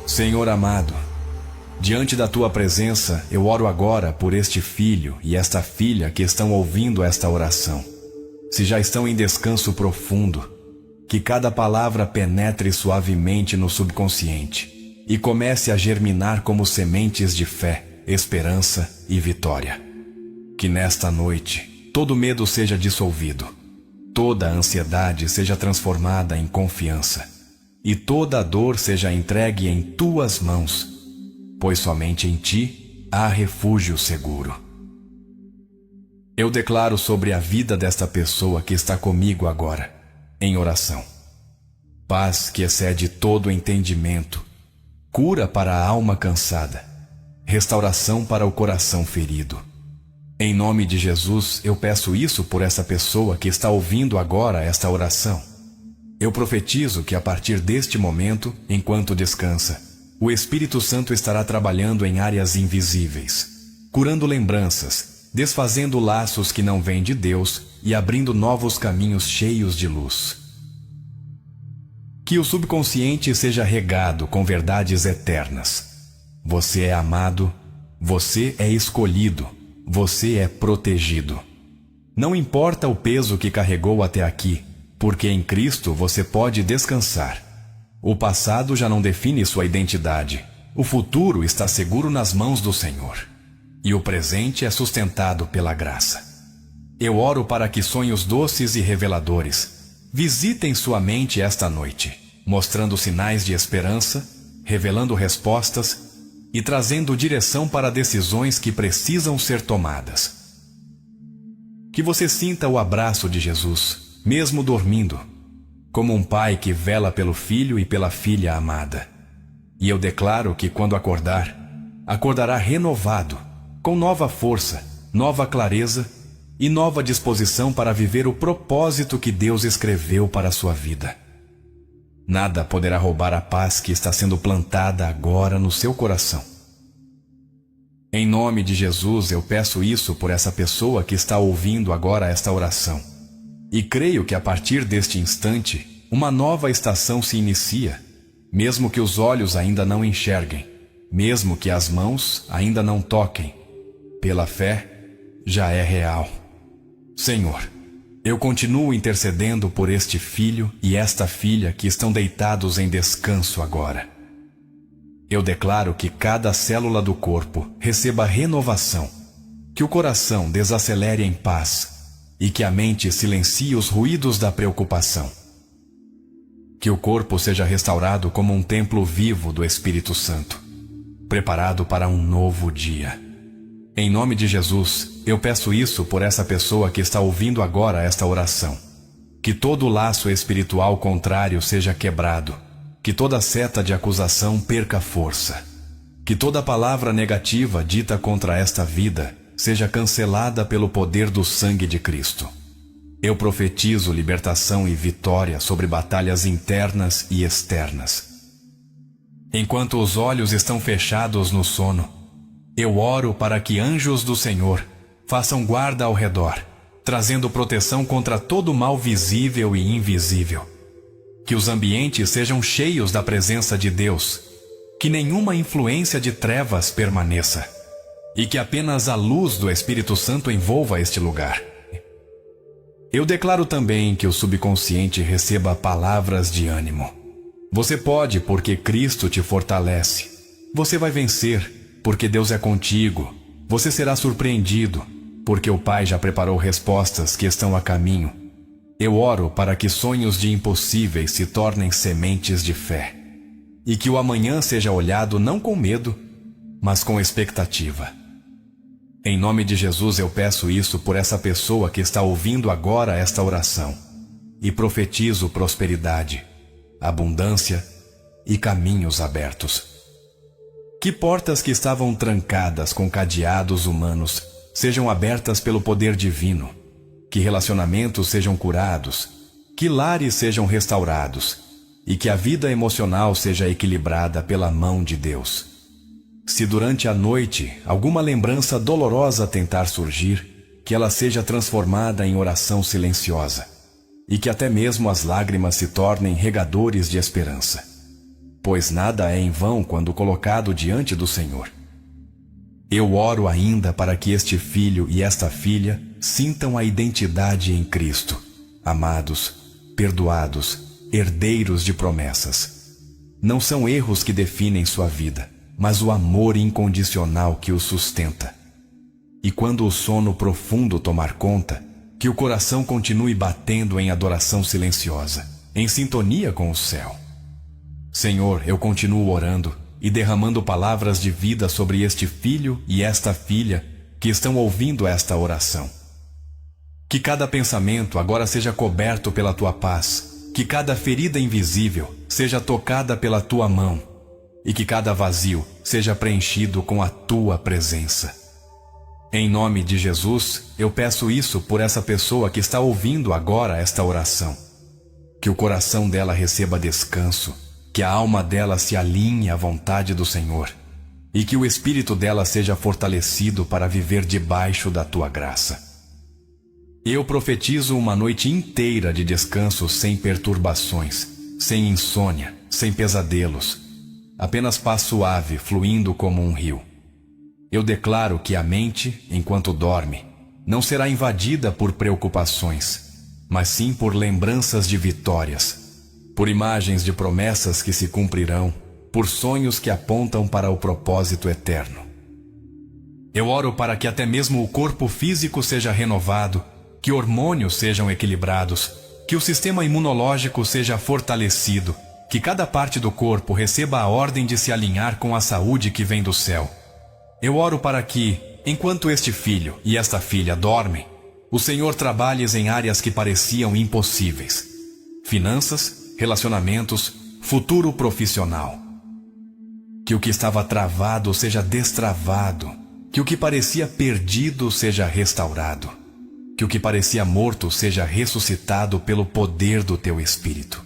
Senhor amado, diante da Tua presença, eu oro agora por este filho e esta filha que estão ouvindo esta oração. Se já estão em descanso profundo, que cada palavra penetre suavemente no subconsciente e comece a germinar como sementes de fé, esperança e vitória. Que nesta noite, todo medo seja dissolvido, toda ansiedade seja transformada em confiança e toda a dor seja entregue em Tuas mãos, pois somente em Ti há refúgio seguro. Eu declaro sobre a vida desta pessoa que está comigo agora, em oração, paz que excede todo entendimento, cura para a alma cansada, restauração para o coração ferido. Em nome de Jesus, eu peço isso por essa pessoa que está ouvindo agora esta oração. Eu profetizo que a partir deste momento, enquanto descansa, o Espírito Santo estará trabalhando em áreas invisíveis, curando lembranças, desfazendo laços que não vêm de Deus e abrindo novos caminhos cheios de luz. Que o subconsciente seja regado com verdades eternas. Você é amado, você é escolhido, você é protegido. Não importa o peso que carregou até aqui, porque em Cristo você pode descansar. O passado já não define sua identidade. O futuro está seguro nas mãos do Senhor. E o presente é sustentado pela graça. Eu oro para que sonhos doces e reveladores visitem sua mente esta noite, mostrando sinais de esperança, revelando respostas e trazendo direção para decisões que precisam ser tomadas. Que você sinta o abraço de Jesus, mesmo dormindo, como um pai que vela pelo filho e pela filha amada. E eu declaro que quando acordar, acordará renovado, com nova força, nova clareza e nova disposição para viver o propósito que Deus escreveu para a sua vida. Nada poderá roubar a paz que está sendo plantada agora no seu coração. Em nome de Jesus, eu peço isso por essa pessoa que está ouvindo agora esta oração. E creio que a partir deste instante, uma nova estação se inicia, mesmo que os olhos ainda não enxerguem, mesmo que as mãos ainda não toquem. Pela fé, já é real. Senhor, eu continuo intercedendo por este filho e esta filha que estão deitados em descanso agora. Eu declaro que cada célula do corpo receba renovação, que o coração desacelere em paz e que a mente silencie os ruídos da preocupação. Que o corpo seja restaurado como um templo vivo do Espírito Santo, preparado para um novo dia. Em nome de Jesus, eu peço isso por essa pessoa que está ouvindo agora esta oração. Que todo laço espiritual contrário seja quebrado, que toda seta de acusação perca força, que toda palavra negativa dita contra esta vida seja cancelada pelo poder do sangue de Cristo. Eu profetizo libertação e vitória sobre batalhas internas e externas. Enquanto os olhos estão fechados no sono, eu oro para que anjos do Senhor façam guarda ao redor, trazendo proteção contra todo mal visível e invisível. Que os ambientes sejam cheios da presença de Deus, que nenhuma influência de trevas permaneça, e que apenas a luz do Espírito Santo envolva este lugar. Eu declaro também que o subconsciente receba palavras de ânimo. Você pode porque Cristo te fortalece. Você vai vencer porque Deus é contigo. Você será surpreendido porque o Pai já preparou respostas que estão a caminho. Eu oro para que sonhos de impossíveis se tornem sementes de fé, e que o amanhã seja olhado não com medo, mas com expectativa. Em nome de Jesus eu peço isso por essa pessoa que está ouvindo agora esta oração, e profetizo prosperidade, abundância e caminhos abertos. Que portas que estavam trancadas com cadeados humanos sejam abertas pelo poder divino, que relacionamentos sejam curados, que lares sejam restaurados e que a vida emocional seja equilibrada pela mão de Deus. Se durante a noite alguma lembrança dolorosa tentar surgir, que ela seja transformada em oração silenciosa e que até mesmo as lágrimas se tornem regadores de esperança. pois nada é em vão quando colocado diante do Senhor. Eu oro ainda para que este filho e esta filha sintam a identidade em Cristo, amados, perdoados, herdeiros de promessas. Não são erros que definem sua vida, mas o amor incondicional que os sustenta. E quando o sono profundo tomar conta, que o coração continue batendo em adoração silenciosa, em sintonia com o céu. Senhor, eu continuo orando e derramando palavras de vida sobre este filho e esta filha que estão ouvindo esta oração. Que cada pensamento agora seja coberto pela tua paz, que cada ferida invisível seja tocada pela tua mão e que cada vazio seja preenchido com a tua presença. Em nome de Jesus, eu peço isso por essa pessoa que está ouvindo agora esta oração. Que o coração dela receba descanso, que a alma dela se alinhe à vontade do Senhor e que o espírito dela seja fortalecido para viver debaixo da tua graça. Eu profetizo uma noite inteira de descanso sem perturbações, sem insônia, sem pesadelos, apenas paz suave fluindo como um rio. Eu declaro que a mente, enquanto dorme, não será invadida por preocupações, mas sim por lembranças de vitórias, por imagens de promessas que se cumprirão, por sonhos que apontam para o propósito eterno. Eu oro para que até mesmo o corpo físico seja renovado, que hormônios sejam equilibrados, que o sistema imunológico seja fortalecido, que cada parte do corpo receba a ordem de se alinhar com a saúde que vem do céu. Eu oro para que, enquanto este filho e esta filha dormem, o Senhor trabalhes em áreas que pareciam impossíveis. Finanças, relacionamentos, futuro profissional. Que o que estava travado seja destravado, que o que parecia perdido seja restaurado, que o que parecia morto seja ressuscitado pelo poder do teu Espírito.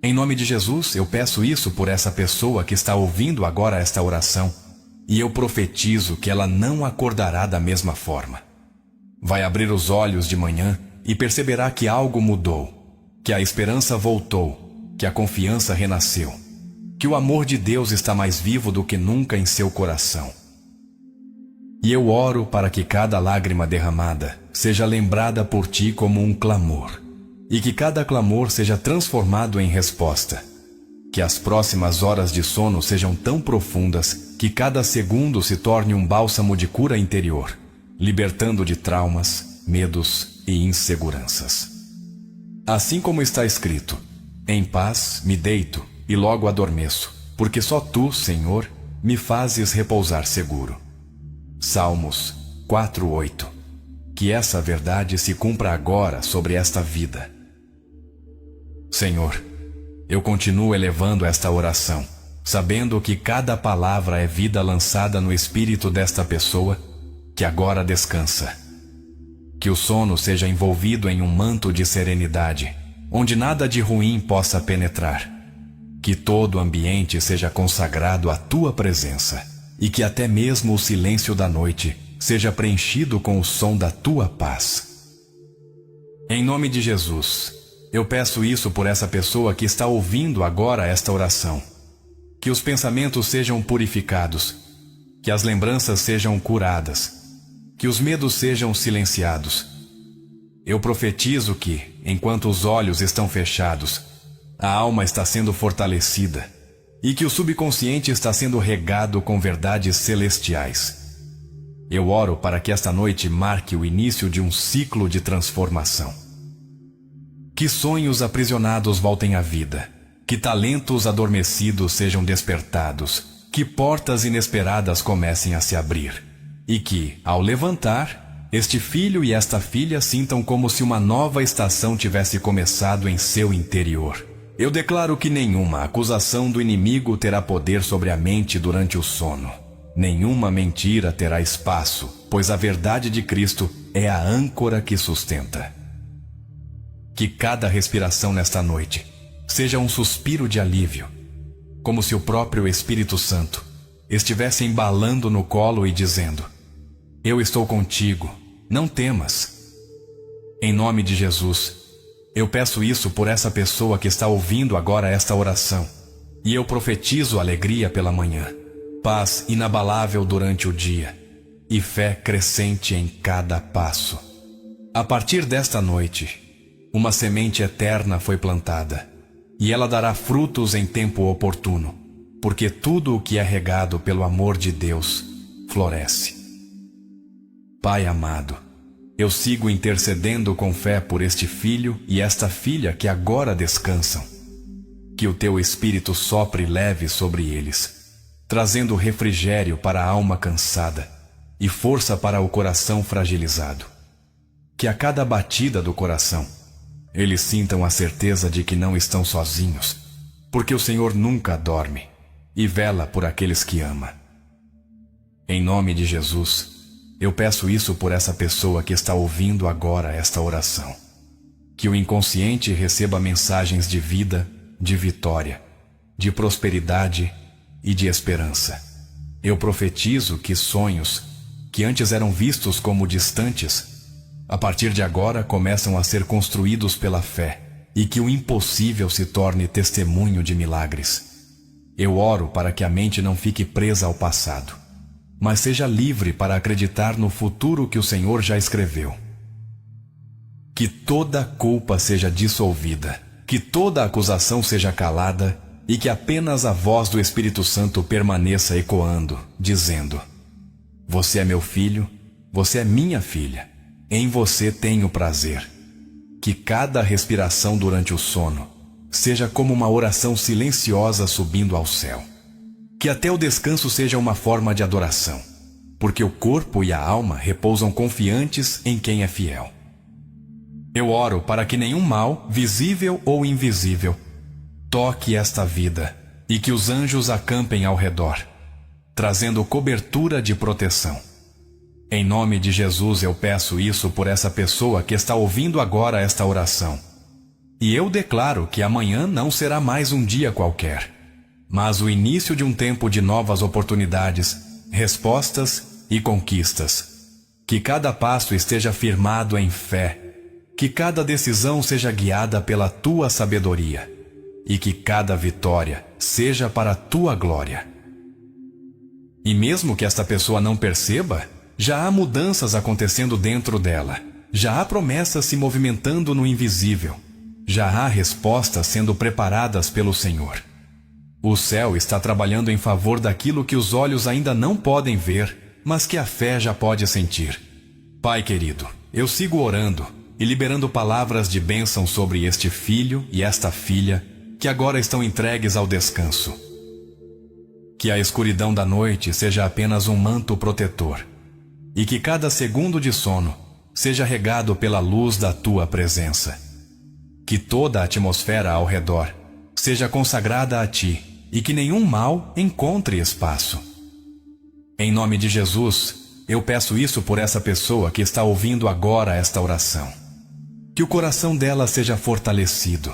Em nome de Jesus, eu peço isso por essa pessoa que está ouvindo agora esta oração, e eu profetizo que ela não acordará da mesma forma. Vai abrir os olhos de manhã e perceberá que algo mudou, que a esperança voltou, que a confiança renasceu, que o amor de Deus está mais vivo do que nunca em seu coração. E eu oro para que cada lágrima derramada seja lembrada por ti como um clamor, e que cada clamor seja transformado em resposta. Que as próximas horas de sono sejam tão profundas que cada segundo se torne um bálsamo de cura interior, libertando de traumas, medos e inseguranças. Assim como está escrito, em paz me deito e logo adormeço, porque só tu, Senhor, me fazes repousar seguro. Salmos 4:8. Que essa verdade se cumpra agora sobre esta vida. Senhor, eu continuo elevando esta oração, sabendo que cada palavra é vida lançada no espírito desta pessoa, que agora descansa. Que o sono seja envolvido em um manto de serenidade, onde nada de ruim possa penetrar. Que todo o ambiente seja consagrado à tua presença, e que até mesmo o silêncio da noite seja preenchido com o som da tua paz. Em nome de Jesus, eu peço isso por essa pessoa que está ouvindo agora esta oração. Que os pensamentos sejam purificados, que as lembranças sejam curadas, que os medos sejam silenciados. Eu profetizo que, enquanto os olhos estão fechados, a alma está sendo fortalecida e que o subconsciente está sendo regado com verdades celestiais. Eu oro para que esta noite marque o início de um ciclo de transformação. Que sonhos aprisionados voltem à vida, que talentos adormecidos sejam despertados, que portas inesperadas comecem a se abrir, e que, ao levantar, este filho e esta filha sintam como se uma nova estação tivesse começado em seu interior. Eu declaro que nenhuma acusação do inimigo terá poder sobre a mente durante o sono. Nenhuma mentira terá espaço, pois a verdade de Cristo é a âncora que sustenta. Que cada respiração nesta noite seja um suspiro de alívio, como se o próprio Espírito Santo estivesse embalando no colo e dizendo: eu estou contigo, não temas. Em nome de Jesus, eu peço isso por essa pessoa que está ouvindo agora esta oração, E eu profetizo alegria pela manhã, paz inabalável durante o dia e fé crescente em cada passo. A partir desta noite, uma semente eterna foi plantada, e ela dará frutos em tempo oportuno, porque tudo o que é regado pelo amor de Deus floresce. Pai amado, eu sigo intercedendo com fé por este filho e esta filha que agora descansam. Que o teu Espírito sopre leve sobre eles, trazendo refrigério para a alma cansada e força para o coração fragilizado. Que a cada batida do coração, eles sintam a certeza de que não estão sozinhos, porque o Senhor nunca dorme e vela por aqueles que ama. Em nome de Jesus, eu peço isso por essa pessoa que está ouvindo agora esta oração. Que o inconsciente receba mensagens de vida, de vitória, de prosperidade e de esperança. Eu profetizo que sonhos, que antes eram vistos como distantes, a partir de agora começam a ser construídos pela fé, e que o impossível se torne testemunho de milagres. Eu oro para que a mente não fique presa ao passado, mas seja livre para acreditar no futuro que o Senhor já escreveu. Que toda culpa seja dissolvida, que toda acusação seja calada e que apenas a voz do Espírito Santo permaneça ecoando, dizendo: você é meu filho, você é minha filha, em você tenho prazer. Que cada respiração durante o sono seja como uma oração silenciosa subindo ao céu. Que até o descanso seja uma forma de adoração, porque o corpo e a alma repousam confiantes em quem é fiel. Eu oro para que nenhum mal, visível ou invisível, toque esta vida e que os anjos acampem ao redor, trazendo cobertura de proteção. Em nome de Jesus eu peço isso por essa pessoa que está ouvindo agora esta oração. E eu declaro que amanhã não será mais um dia qualquer, mas o início de um tempo de novas oportunidades, respostas e conquistas. Que cada passo esteja firmado em fé, que cada decisão seja guiada pela tua sabedoria e que cada vitória seja para a tua glória. E mesmo que esta pessoa não perceba, já há mudanças acontecendo dentro dela, já há promessas se movimentando no invisível, já há respostas sendo preparadas pelo Senhor. O céu está trabalhando em favor daquilo que os olhos ainda não podem ver, mas que a fé já pode sentir. Pai querido, eu sigo orando e liberando palavras de bênção sobre este filho e esta filha que agora estão entregues ao descanso. Que a escuridão da noite seja apenas um manto protetor e que cada segundo de sono seja regado pela luz da tua presença. Que toda a atmosfera ao redor seja consagrada a ti e que nenhum mal encontre espaço. Em nome de Jesus, eu peço isso por essa pessoa que está ouvindo agora esta oração. Que o coração dela seja fortalecido,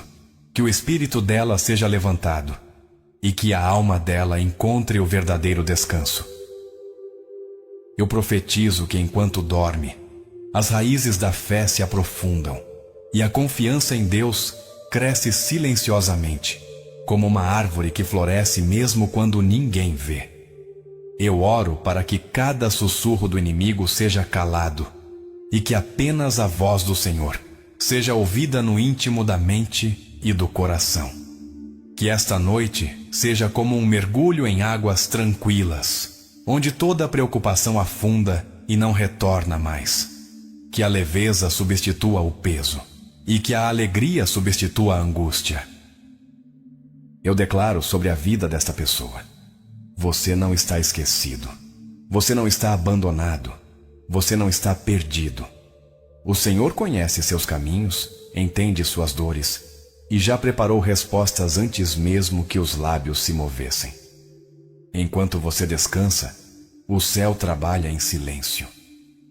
que o espírito dela seja levantado e que a alma dela encontre o verdadeiro descanso. Eu profetizo que enquanto dorme, as raízes da fé se aprofundam e a confiança em Deus cresce silenciosamente, como uma árvore que floresce mesmo quando ninguém vê. Eu oro para que cada sussurro do inimigo seja calado e que apenas a voz do Senhor seja ouvida no íntimo da mente e do coração. Que esta noite seja como um mergulho em águas tranquilas, onde toda a preocupação afunda e não retorna mais. Que a leveza substitua o peso e que a alegria substitua a angústia. Eu declaro sobre a vida desta pessoa: você não está esquecido, você não está abandonado, você não está perdido. O Senhor conhece seus caminhos, entende suas dores e já preparou respostas antes mesmo que os lábios se movessem. Enquanto você descansa, o céu trabalha em silêncio.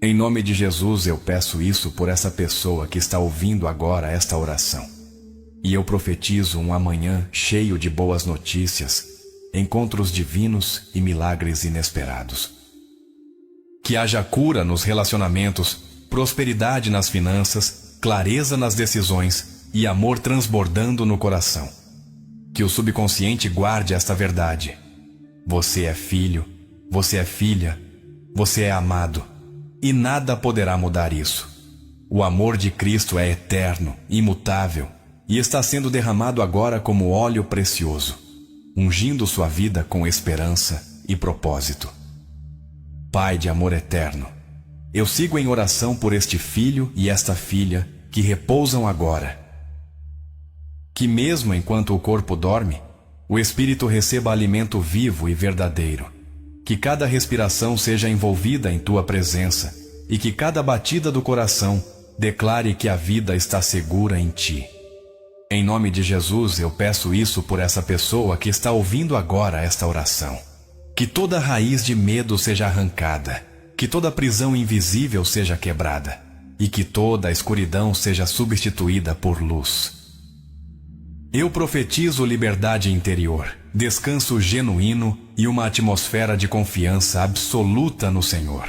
Em nome de Jesus eu peço isso por essa pessoa que está ouvindo agora esta oração. E eu profetizo um amanhã cheio de boas notícias, encontros divinos e milagres inesperados. Que haja cura nos relacionamentos, prosperidade nas finanças, clareza nas decisões e amor transbordando no coração. Que o subconsciente guarde esta verdade. Você é filho, você é filha, você é amado, e nada poderá mudar isso. O amor de Cristo é eterno, imutável, e está sendo derramado agora como óleo precioso, ungindo sua vida com esperança e propósito. Pai de amor eterno, eu sigo em oração por este filho e esta filha que repousam agora. Que mesmo enquanto o corpo dorme, o espírito receba alimento vivo e verdadeiro. Que cada respiração seja envolvida em tua presença e que cada batida do coração declare que a vida está segura em ti. Em nome de Jesus, eu peço isso por essa pessoa que está ouvindo agora esta oração. Que toda raiz de medo seja arrancada, que toda prisão invisível seja quebrada e que toda a escuridão seja substituída por luz. Eu profetizo liberdade interior, descanso genuíno e uma atmosfera de confiança absoluta no Senhor.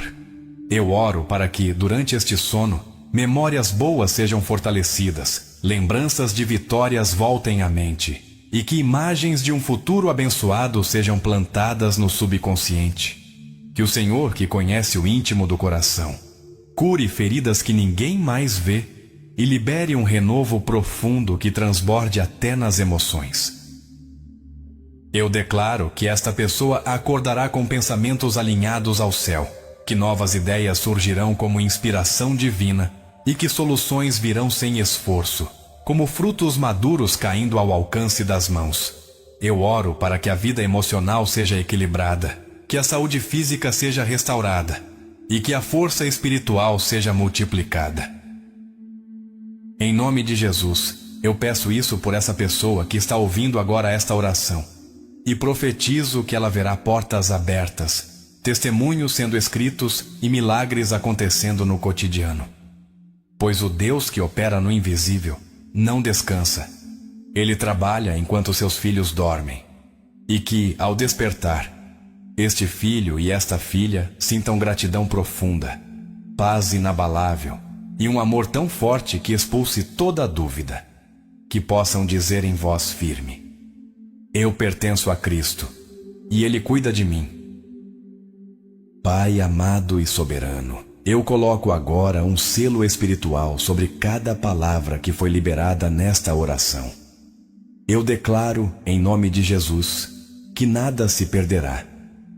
Eu oro para que, durante este sono, memórias boas sejam fortalecidas, lembranças de vitórias voltem à mente, e que imagens de um futuro abençoado sejam plantadas no subconsciente. Que o Senhor, que conhece o íntimo do coração, cure feridas que ninguém mais vê e libere um renovo profundo que transborde até nas emoções. Eu declaro que esta pessoa acordará com pensamentos alinhados ao céu, que novas ideias surgirão como inspiração divina e que soluções virão sem esforço, como frutos maduros caindo ao alcance das mãos. Eu oro para que a vida emocional seja equilibrada, que a saúde física seja restaurada e que a força espiritual seja multiplicada. Em nome de Jesus, eu peço isso por essa pessoa que está ouvindo agora esta oração e profetizo que ela verá portas abertas, testemunhos sendo escritos e milagres acontecendo no cotidiano. Pois o Deus que opera no invisível não descansa. Ele trabalha enquanto seus filhos dormem. E que, ao despertar, este filho e esta filha sintam gratidão profunda, paz inabalável e um amor tão forte que expulse toda a dúvida. Que possam dizer em voz firme: eu pertenço a Cristo e Ele cuida de mim. Pai amado e soberano, eu coloco agora um selo espiritual sobre cada palavra que foi liberada nesta oração. Eu declaro, em nome de Jesus, que nada se perderá,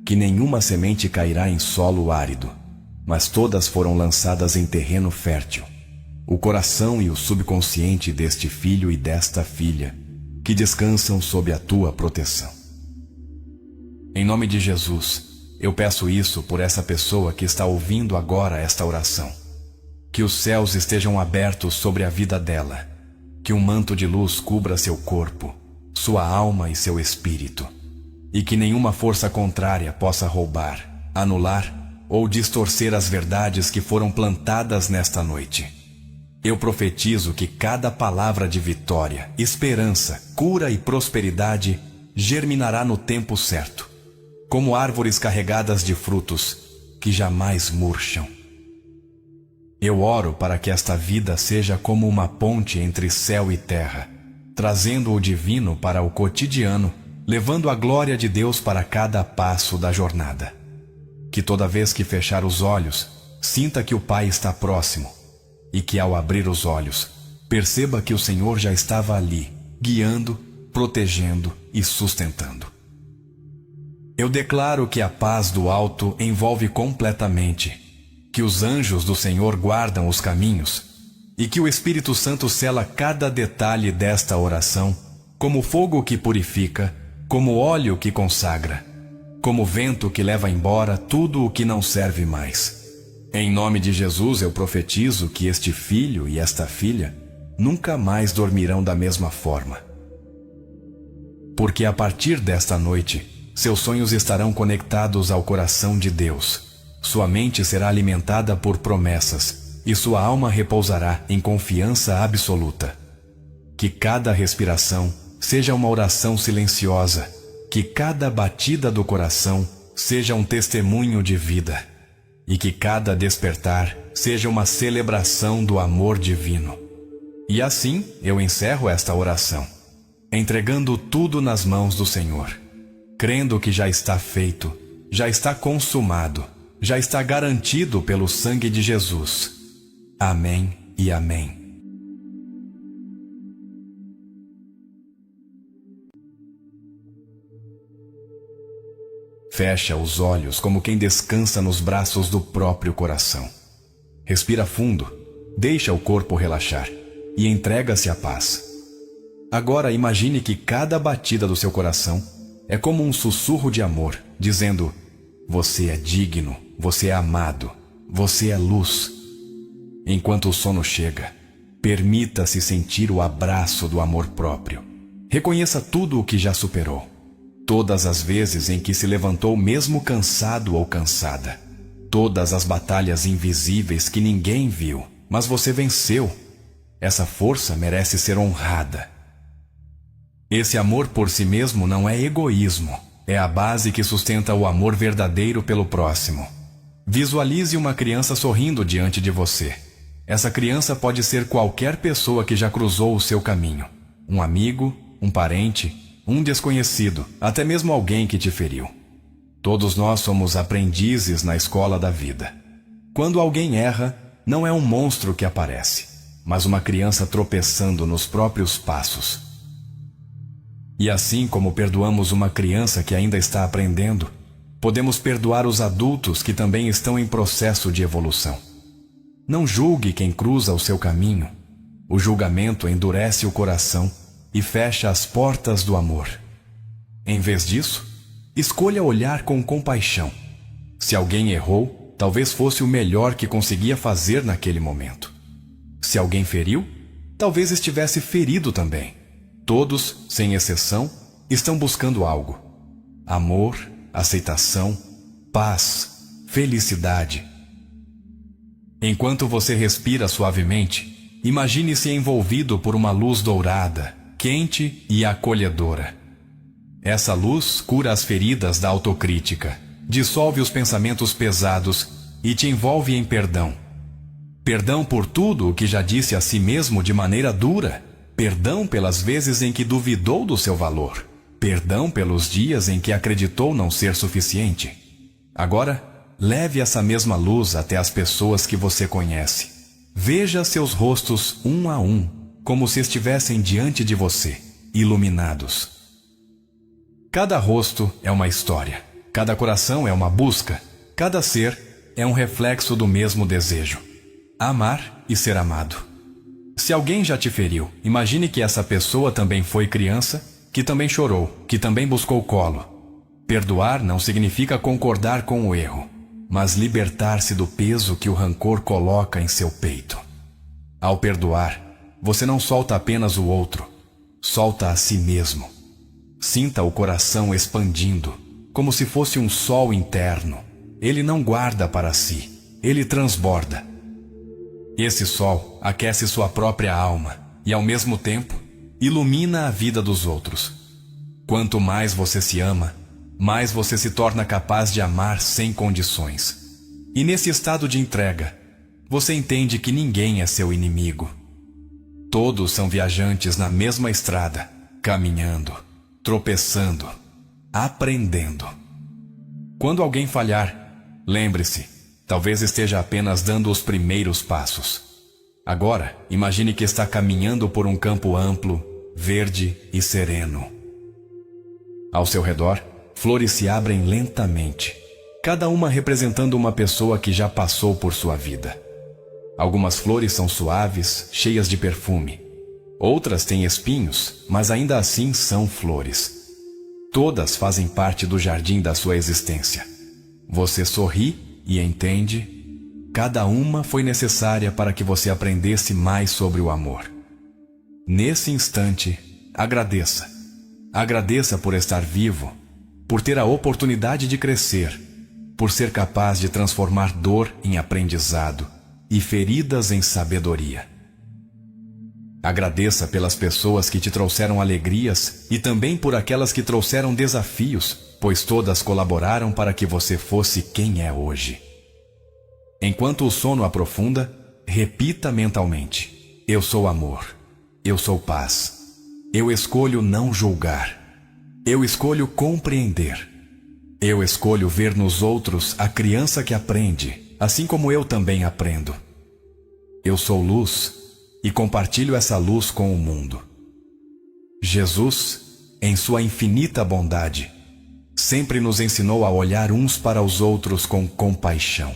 que nenhuma semente cairá em solo árido, mas todas foram lançadas em terreno fértil. O coração e o subconsciente deste filho e desta filha, que descansam sob a tua proteção. Em nome de Jesus, eu peço isso por essa pessoa que está ouvindo agora esta oração. Que os céus estejam abertos sobre a vida dela, que um manto de luz cubra seu corpo, sua alma e seu espírito, e que nenhuma força contrária possa roubar, anular ou distorcer as verdades que foram plantadas nesta noite. Eu profetizo que cada palavra de vitória, esperança, cura e prosperidade germinará no tempo certo, como árvores carregadas de frutos que jamais murcham. Eu oro para que esta vida seja como uma ponte entre céu e terra, trazendo o divino para o cotidiano, levando a glória de Deus para cada passo da jornada. Que toda vez que fechar os olhos, sinta que o Pai está próximo, e que ao abrir os olhos, perceba que o Senhor já estava ali, guiando, protegendo e sustentando. Eu declaro que a paz do alto envolve completamente, que os anjos do Senhor guardam os caminhos e que o Espírito Santo sela cada detalhe desta oração, como fogo que purifica, como óleo que consagra, como vento que leva embora tudo o que não serve mais. Em nome de Jesus eu profetizo que este filho e esta filha nunca mais dormirão da mesma forma. Porque a partir desta noite, seus sonhos estarão conectados ao coração de Deus. Sua mente será alimentada por promessas e sua alma repousará em confiança absoluta. Que cada respiração seja uma oração silenciosa, que cada batida do coração seja um testemunho de vida, e que cada despertar seja uma celebração do amor divino. E assim eu encerro esta oração. entregando tudo nas mãos do Senhor, crendo que já está feito, já está consumado, já está garantido pelo sangue de Jesus. Amém e amém. Fecha os olhos como quem descansa nos braços do próprio coração. Respira fundo, deixa o corpo relaxar e entrega-se à paz. Agora imagine que cada batida do seu coração é como um sussurro de amor, dizendo: você é digno, você é amado, você é luz. Enquanto o sono chega, permita-se sentir o abraço do amor próprio. Reconheça tudo o que já superou. Todas as vezes em que se levantou mesmo cansado ou cansada. Todas as batalhas invisíveis que ninguém viu, mas você venceu. Essa força merece ser honrada. Esse amor por si mesmo não é egoísmo. É a base que sustenta o amor verdadeiro pelo próximo. Visualize uma criança sorrindo diante de você. Essa criança pode ser qualquer pessoa que já cruzou o seu caminho. Um amigo, um parente, um desconhecido, até mesmo alguém que te feriu. Todos nós somos aprendizes na escola da vida. Quando alguém erra, não é um monstro que aparece, mas uma criança tropeçando nos próprios passos. E assim como perdoamos uma criança que ainda está aprendendo, podemos perdoar os adultos que também estão em processo de evolução. Não julgue quem cruza o seu caminho. O julgamento endurece o coração e fecha as portas do amor. Em vez disso, escolha olhar com compaixão. Se alguém errou, talvez fosse o melhor que conseguia fazer naquele momento. Se alguém feriu, talvez estivesse ferido também. Todos, sem exceção, estão buscando algo: amor, aceitação, paz, felicidade. Enquanto você respira suavemente, imagine-se envolvido por uma luz dourada, quente e acolhedora. Essa luz cura as feridas da autocrítica, dissolve os pensamentos pesados e te envolve em perdão. Perdão por tudo o que já disse a si mesmo de maneira dura. Perdão pelas vezes em que duvidou do seu valor. Perdão pelos dias em que acreditou não ser suficiente. Agora, leve essa mesma luz até as pessoas que você conhece. Veja seus rostos um a um, como se estivessem diante de você, iluminados. Cada rosto é uma história, cada coração é uma busca, cada ser é um reflexo do mesmo desejo: amar e ser amado. Se alguém já te feriu, imagine que essa pessoa também foi criança, que também chorou, que também buscou colo. Perdoar não significa concordar com o erro, mas libertar-se do peso que o rancor coloca em seu peito. Ao perdoar, você não solta apenas o outro, solta a si mesmo. Sinta o coração expandindo, como se fosse um sol interno. Ele não guarda para si, ele transborda. Esse sol aquece sua própria alma e, ao mesmo tempo, ilumina a vida dos outros. Quanto mais você se ama, mais você se torna capaz de amar sem condições. E nesse estado de entrega, você entende que ninguém é seu inimigo. Todos são viajantes na mesma estrada, caminhando, tropeçando, aprendendo. Quando alguém falhar, lembre-se, talvez esteja apenas dando os primeiros passos. Agora, imagine que está caminhando por um campo amplo, verde e sereno. Ao seu redor, flores se abrem lentamente, cada uma representando uma pessoa que já passou por sua vida. Algumas flores são suaves, cheias de perfume. Outras têm espinhos, mas ainda assim são flores. Todas fazem parte do jardim da sua existência. Você sorri e entende, cada uma foi necessária para que você aprendesse mais sobre o amor. Nesse instante, agradeça. Agradeça por estar vivo, por ter a oportunidade de crescer, por ser capaz de transformar dor em aprendizado e feridas em sabedoria. Agradeça pelas pessoas que te trouxeram alegrias e também por aquelas que trouxeram desafios, pois todas colaboraram para que você fosse quem é hoje. Enquanto o sono aprofunda, repita mentalmente: eu sou amor, eu sou paz, Eu escolho não julgar. Eu escolho compreender. Eu escolho ver nos outros a criança que aprende, assim como eu também aprendo. Eu sou luz e compartilho essa luz com o mundo. Jesus, em sua infinita bondade, sempre nos ensinou a olhar uns para os outros com compaixão.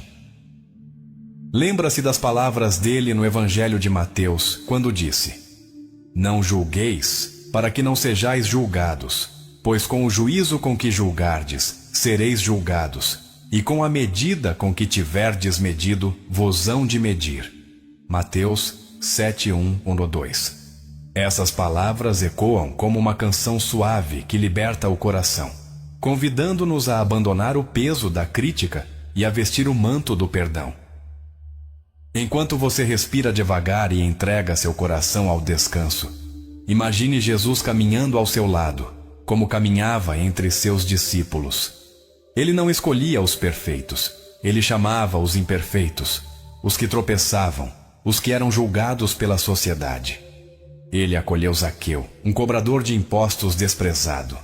Lembra-se das palavras dele no Evangelho de Mateus, quando disse: Não julgueis, para que não sejais julgados, pois com o juízo com que julgardes, sereis julgados, e com a medida com que tiverdes medido, vos hão de medir. Mateus 7:1-2. Essas palavras ecoam como uma canção suave que liberta o coração, convidando-nos a abandonar o peso da crítica e a vestir o manto do perdão. Enquanto você respira devagar e entrega seu coração ao descanso, imagine Jesus caminhando ao seu lado, como caminhava entre seus discípulos. Ele não escolhia os perfeitos, ele chamava os imperfeitos, os que tropeçavam, os que eram julgados pela sociedade. Ele acolheu Zaqueu, um cobrador de impostos desprezado.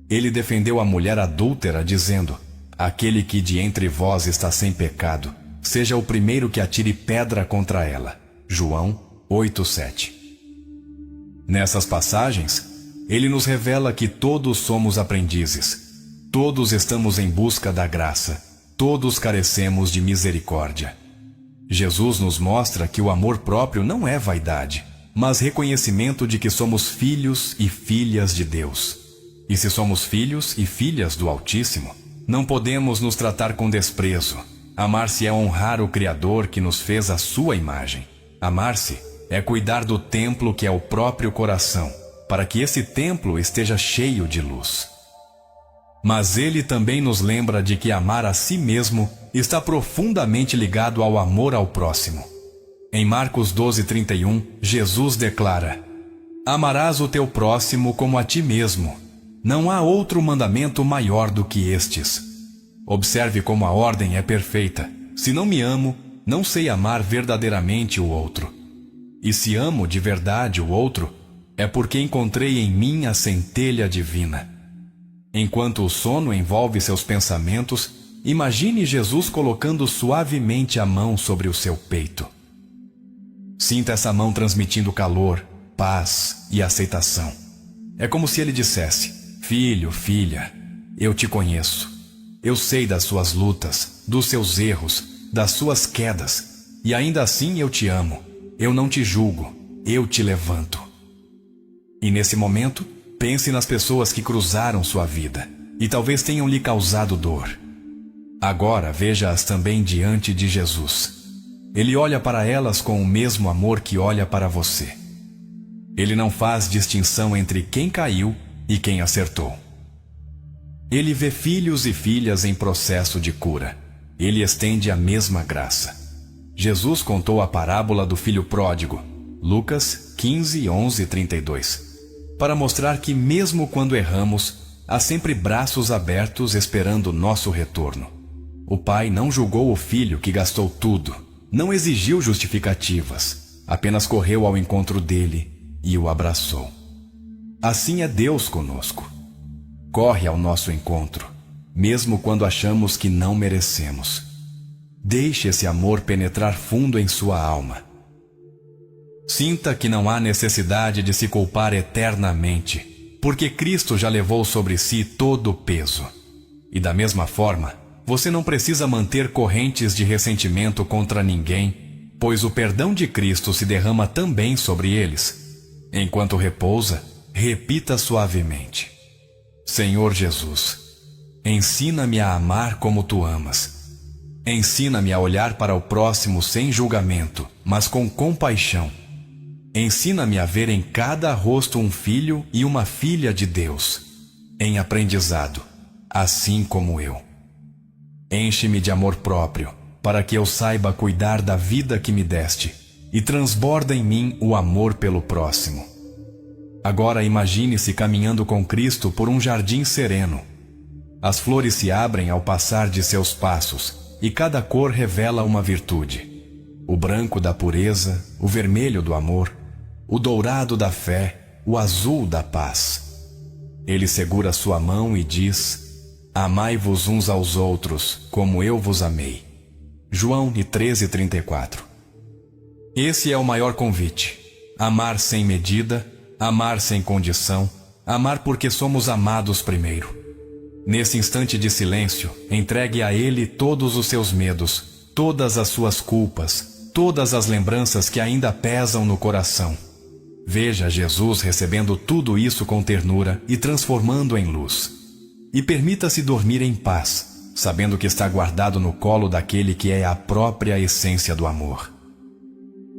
Ele defendeu a mulher adúltera, dizendo: Aquele que de entre vós está sem pecado, seja o primeiro que atire pedra contra ela. João 8:7. Nessas passagens, ele nos revela que todos somos aprendizes. Todos estamos em busca da graça. Todos carecemos de misericórdia. Jesus nos mostra que o amor próprio não é vaidade, mas reconhecimento de que somos filhos e filhas de Deus. E se somos filhos e filhas do Altíssimo, não podemos nos tratar com desprezo. Amar-se é honrar o Criador que nos fez à sua imagem. Amar-se é cuidar do templo que é o próprio coração, para que esse templo esteja cheio de luz. Mas ele também nos lembra de que amar a si mesmo está profundamente ligado ao amor ao próximo. Em Marcos 12:31, Jesus declara: Amarás o teu próximo como a ti mesmo. Não há outro mandamento maior do que estes. Observe como a ordem é perfeita. Se não me amo, não sei amar verdadeiramente o outro. E se amo de verdade o outro, é porque encontrei em mim a centelha divina. Enquanto o sono envolve seus pensamentos, imagine Jesus colocando suavemente a mão sobre o seu peito. Sinta essa mão transmitindo calor, paz e aceitação. É como se ele dissesse: Filho, filha, eu te conheço. Eu sei das suas lutas, dos seus erros, das suas quedas, e ainda assim eu te amo. Eu não te julgo, eu te levanto. E nesse momento, pense nas pessoas que cruzaram sua vida e talvez tenham lhe causado dor. Agora veja-as também diante de Jesus. Ele olha para elas com o mesmo amor que olha para você. Ele não faz distinção entre quem caiu e quem acertou. Ele vê filhos e filhas em processo de cura. Ele estende a mesma graça. Jesus contou a parábola do filho pródigo, Lucas 15:11-32, para mostrar que mesmo quando erramos, há sempre braços abertos esperando nosso retorno. O pai não julgou o filho que gastou tudo, não exigiu justificativas, apenas correu ao encontro dele e o abraçou. Assim é Deus conosco. Corre ao nosso encontro, mesmo quando achamos que não merecemos. Deixe esse amor penetrar fundo em sua alma. Sinta que não há necessidade de se culpar eternamente, porque Cristo já levou sobre si todo o peso. E da mesma forma, você não precisa manter correntes de ressentimento contra ninguém, pois o perdão de Cristo se derrama também sobre eles. Enquanto repousa, repita suavemente: Senhor Jesus, ensina-me a amar como tu amas. Ensina-me a olhar para o próximo sem julgamento, mas com compaixão. Ensina-me a ver em cada rosto um filho e uma filha de Deus, em aprendizado, assim como eu. Enche-me de amor próprio, para que eu saiba cuidar da vida que me deste, e transborda em mim o amor pelo próximo. Agora imagine-se caminhando com Cristo por um jardim sereno. As flores se abrem ao passar de seus passos, e cada cor revela uma virtude. O branco da pureza, o vermelho do amor, o dourado da fé o azul da paz. Ele segura sua mão e diz: amai-vos uns aos outros, como eu vos amei. João 13:34. Esse é o maior convite: amar sem medida, amar sem condição, amar porque somos amados primeiro. Nesse instante de silêncio, entregue a Ele todos os seus medos, todas as suas culpas, todas as lembranças que ainda pesam no coração. Veja Jesus recebendo tudo isso com ternura e transformando em luz. E permita-se dormir em paz, sabendo que está guardado no colo daquele que é a própria essência do amor.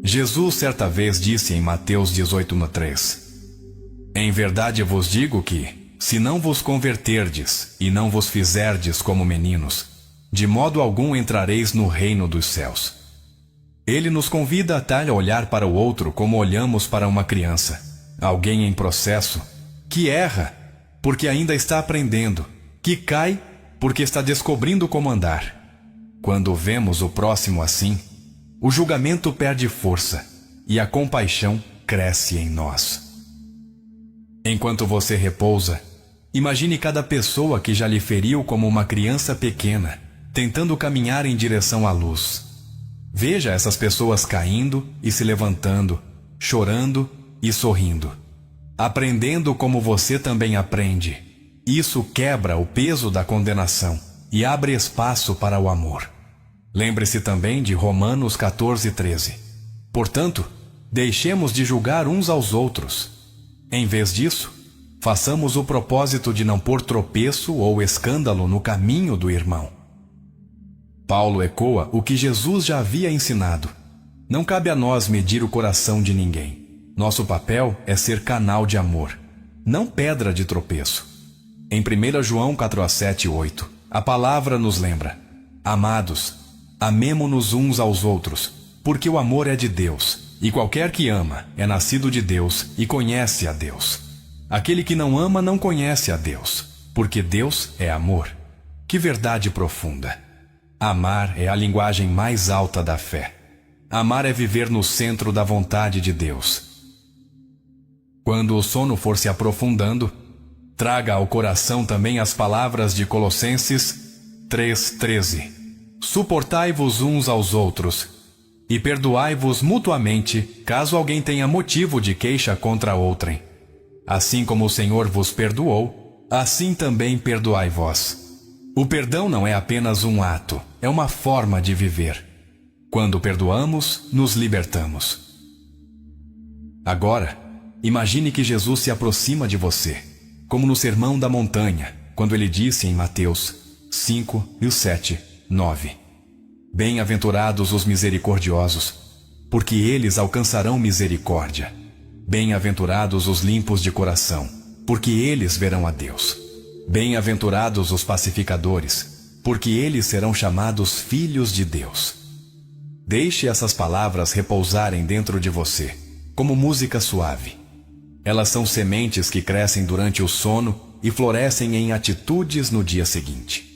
Jesus certa vez disse em Mateus 18:3: em verdade vos digo que, se não vos converterdes e não vos fizerdes como meninos, de modo algum entrareis no reino dos céus. Ele nos convida a tal olhar para o outro como olhamos para uma criança, alguém em processo, que erra porque ainda está aprendendo, que cai porque está descobrindo como andar. Quando vemos o próximo assim, o julgamento perde força e a compaixão cresce em nós. Enquanto você repousa, imagine cada pessoa que já lhe feriu como uma criança pequena, tentando caminhar em direção à luz. Veja essas pessoas caindo e se levantando, chorando e sorrindo, aprendendo como você também aprende. Isso quebra o peso da condenação e abre espaço para o amor. Lembre-se também de Romanos 14:13. Portanto, deixemos de julgar uns aos outros. Em vez disso, façamos o propósito de não pôr tropeço ou escândalo no caminho do irmão. Paulo ecoa o que Jesus já havia ensinado. Não cabe a nós medir o coração de ninguém. Nosso papel é ser canal de amor, não pedra de tropeço. Em 1 João 4:7-8, a palavra nos lembra: amados, amemo-nos uns aos outros, porque o amor é de Deus, e qualquer que ama é nascido de Deus e conhece a Deus. Aquele que não ama não conhece a Deus, porque Deus é amor. Que verdade profunda! Amar é a linguagem mais alta da fé. Amar é viver no centro da vontade de Deus. Quando o sono for se aprofundando, traga ao coração também as palavras de Colossenses 3:13. Suportai-vos uns aos outros e perdoai-vos mutuamente, caso alguém tenha motivo de queixa contra outrem. Assim como o Senhor vos perdoou, assim também perdoai vós. O perdão não é apenas um ato, é uma forma de viver. Quando perdoamos, nos libertamos. Agora, imagine que Jesus se aproxima de você, como no Sermão da Montanha, quando ele disse em Mateus 5:7-9: bem-aventurados os misericordiosos, porque eles alcançarão misericórdia. Bem-aventurados os limpos de coração, porque eles verão a Deus. Bem-aventurados os pacificadores, porque eles serão chamados filhos de Deus. Deixe essas palavras repousarem dentro de você, como música suave. Elas são sementes que crescem durante o sono e florescem em atitudes no dia seguinte.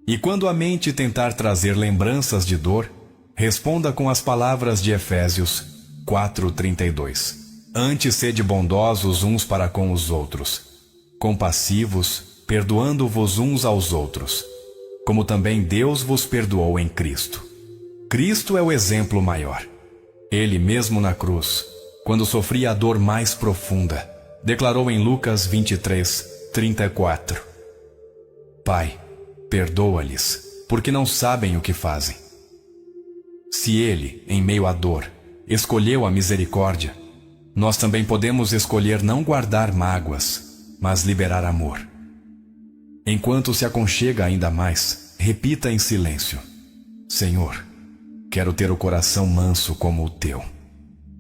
E quando a mente tentar trazer lembranças de dor, responda com as palavras de Efésios 4:32. Antes sede bondosos uns para com os outros, compassivos, perdoando-vos uns aos outros, como também Deus vos perdoou em Cristo. Cristo é o exemplo maior. Ele mesmo na cruz, quando sofria a dor mais profunda, declarou em Lucas 23:34: Pai, perdoa-lhes, porque não sabem o que fazem. Se ele, em meio à dor, escolheu a misericórdia, nós também podemos escolher não guardar mágoas, mas liberar amor. Enquanto se aconchega ainda mais, repita em silêncio: Senhor, quero ter o coração manso como o teu.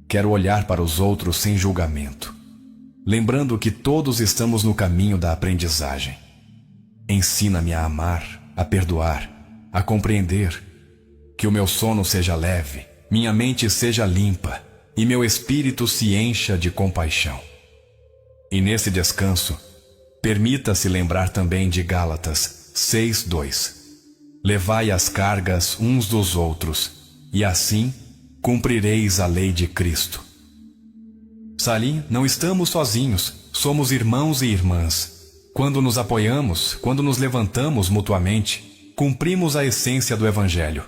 Quero olhar para os outros sem julgamento, lembrando que todos estamos no caminho da aprendizagem. Ensina-me a amar, a perdoar, a compreender. Que o meu sono seja leve, minha mente seja limpa e meu espírito se encha de compaixão. E nesse descanso, permita-se lembrar também de Gálatas 6:2. Levai as cargas uns dos outros, e assim cumprireis a lei de Cristo. Salim, não estamos sozinhos, somos irmãos e irmãs. Quando nos apoiamos, quando nos levantamos mutuamente, cumprimos a essência do Evangelho.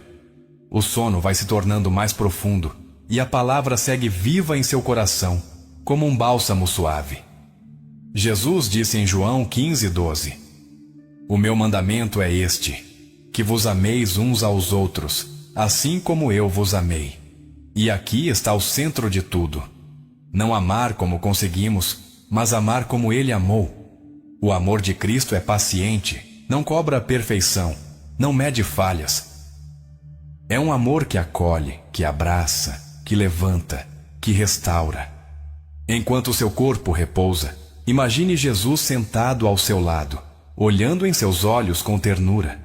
O sono vai se tornando mais profundo e a palavra segue viva em seu coração, como um bálsamo suave. Jesus disse em João 15:12: O meu mandamento é este, que vos ameis uns aos outros, assim como eu vos amei. E aqui está o centro de tudo. Não amar como conseguimos, mas amar como Ele amou. O amor de Cristo é paciente, não cobra a perfeição, não mede falhas. É um amor que acolhe, que abraça, que levanta, que restaura. Enquanto seu corpo repousa, imagine Jesus sentado ao seu lado, olhando em seus olhos com ternura.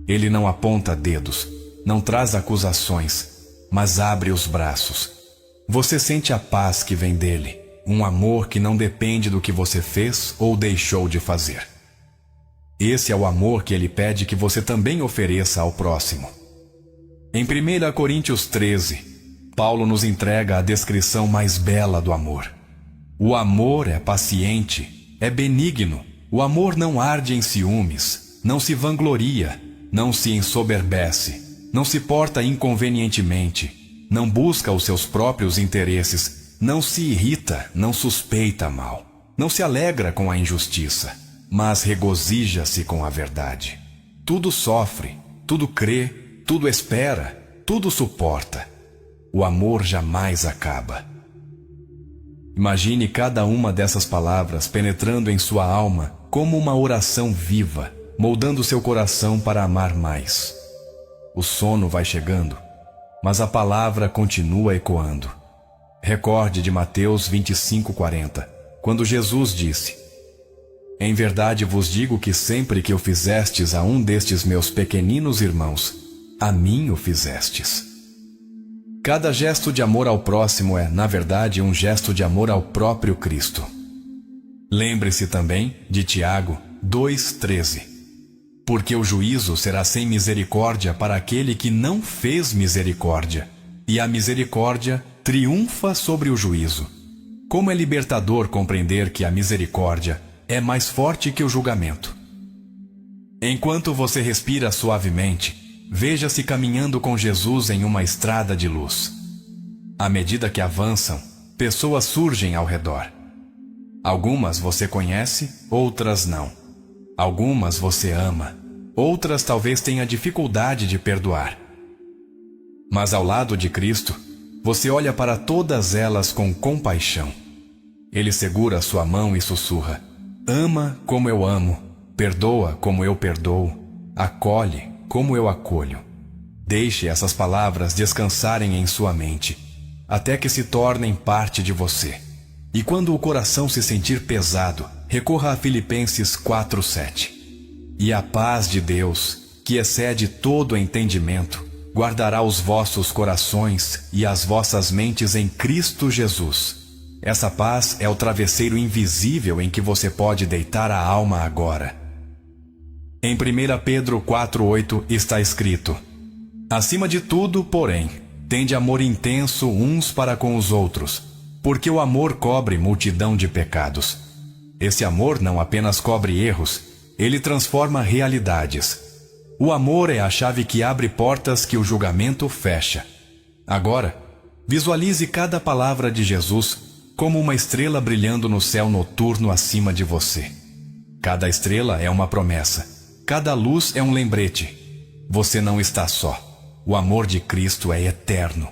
Ele não aponta dedos, não traz acusações, mas abre os braços. Você sente a paz que vem dele, um amor que não depende do que você fez ou deixou de fazer. Esse é o amor que ele pede que você também ofereça ao próximo. Em 1 Coríntios 13, Paulo nos entrega a descrição mais bela do amor. O amor é paciente, é benigno. O amor não arde em ciúmes, não se vangloria, não se ensoberbece, não se porta inconvenientemente, não busca os seus próprios interesses, não se irrita, não suspeita mal, não se alegra com a injustiça, mas regozija-se com a verdade. Tudo sofre, tudo crê, tudo espera, tudo suporta. O amor jamais acaba. Imagine cada uma dessas palavras penetrando em sua alma como uma oração viva, moldando seu coração para amar mais. O sono vai chegando, mas a palavra continua ecoando. Recorde de Mateus 25:40, quando Jesus disse: Em verdade vos digo que sempre que o fizestes a um destes meus pequeninos irmãos, a mim o fizestes. Cada gesto de amor ao próximo é, na verdade, um gesto de amor ao próprio Cristo. Lembre-se também de Tiago 2:13. Porque o juízo será sem misericórdia para aquele que não fez misericórdia, e a misericórdia triunfa sobre o juízo. Como é libertador compreender que a misericórdia é mais forte que o julgamento. Enquanto você respira suavemente, veja-se caminhando com Jesus em uma estrada de luz. À medida que avançam, pessoas surgem ao redor. Algumas você conhece, outras não. Algumas você ama, outras talvez tenha dificuldade de perdoar. Mas ao lado de Cristo, você olha para todas elas com compaixão. Ele segura sua mão e sussurra: Ama como eu amo, perdoa como eu perdoo, acolhe como eu acolho. Deixe essas palavras descansarem em sua mente, até que se tornem parte de você. E quando o coração se sentir pesado, recorra a Filipenses 4:7. E a paz de Deus, que excede todo entendimento, guardará os vossos corações e as vossas mentes em Cristo Jesus. Essa paz é o travesseiro invisível em que você pode deitar a alma agora. Em 1 Pedro 4:8 está escrito: Acima de tudo, porém, tende amor intenso uns para com os outros, porque o amor cobre multidão de pecados. Esse amor não apenas cobre erros, ele transforma realidades. O amor é a chave que abre portas que o julgamento fecha. Agora, visualize cada palavra de Jesus como uma estrela brilhando no céu noturno acima de você. Cada estrela é uma promessa. Cada luz é um lembrete. Você não está só. O amor de Cristo é eterno.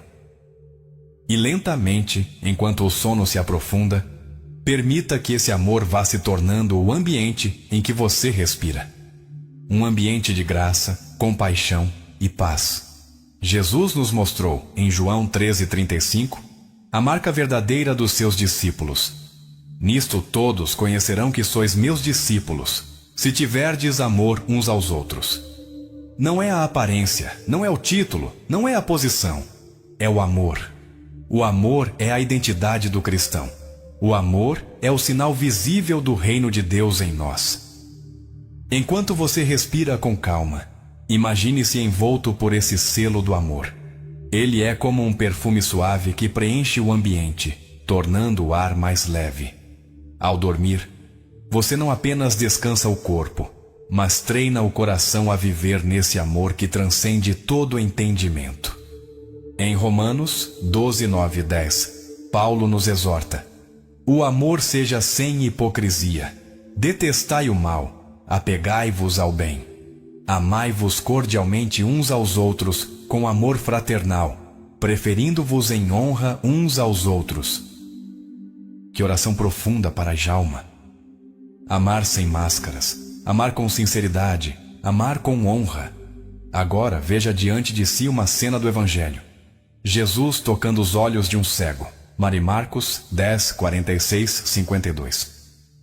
E lentamente, enquanto o sono se aprofunda, permita que esse amor vá se tornando o ambiente em que você respira. Um ambiente de graça, compaixão e paz. Jesus nos mostrou, em João 13:35, a marca verdadeira dos seus discípulos. Nisto todos conhecerão que sois meus discípulos, se tiverdes amor uns aos outros. Não é a aparência, não é o título, não é a posição, é o amor. O amor é a identidade do cristão. O amor é o sinal visível do reino de Deus em nós. Enquanto você respira com calma, imagine-se envolto por esse selo do amor. Ele é como um perfume suave que preenche o ambiente, tornando o ar mais leve. Ao dormir, você não apenas descansa o corpo, mas treina o coração a viver nesse amor que transcende todo entendimento. Em Romanos 12, 9 e 10, Paulo nos exorta: o amor seja sem hipocrisia, detestai o mal, apegai-vos ao bem. Amai-vos cordialmente uns aos outros com amor fraternal, preferindo-vos em honra uns aos outros. Que oração profunda para Djalma. Amar sem máscaras, amar com sinceridade, amar com honra. Agora veja diante de si uma cena do Evangelho. Jesus tocando os olhos de um cego. Marcos 10, 46, 52.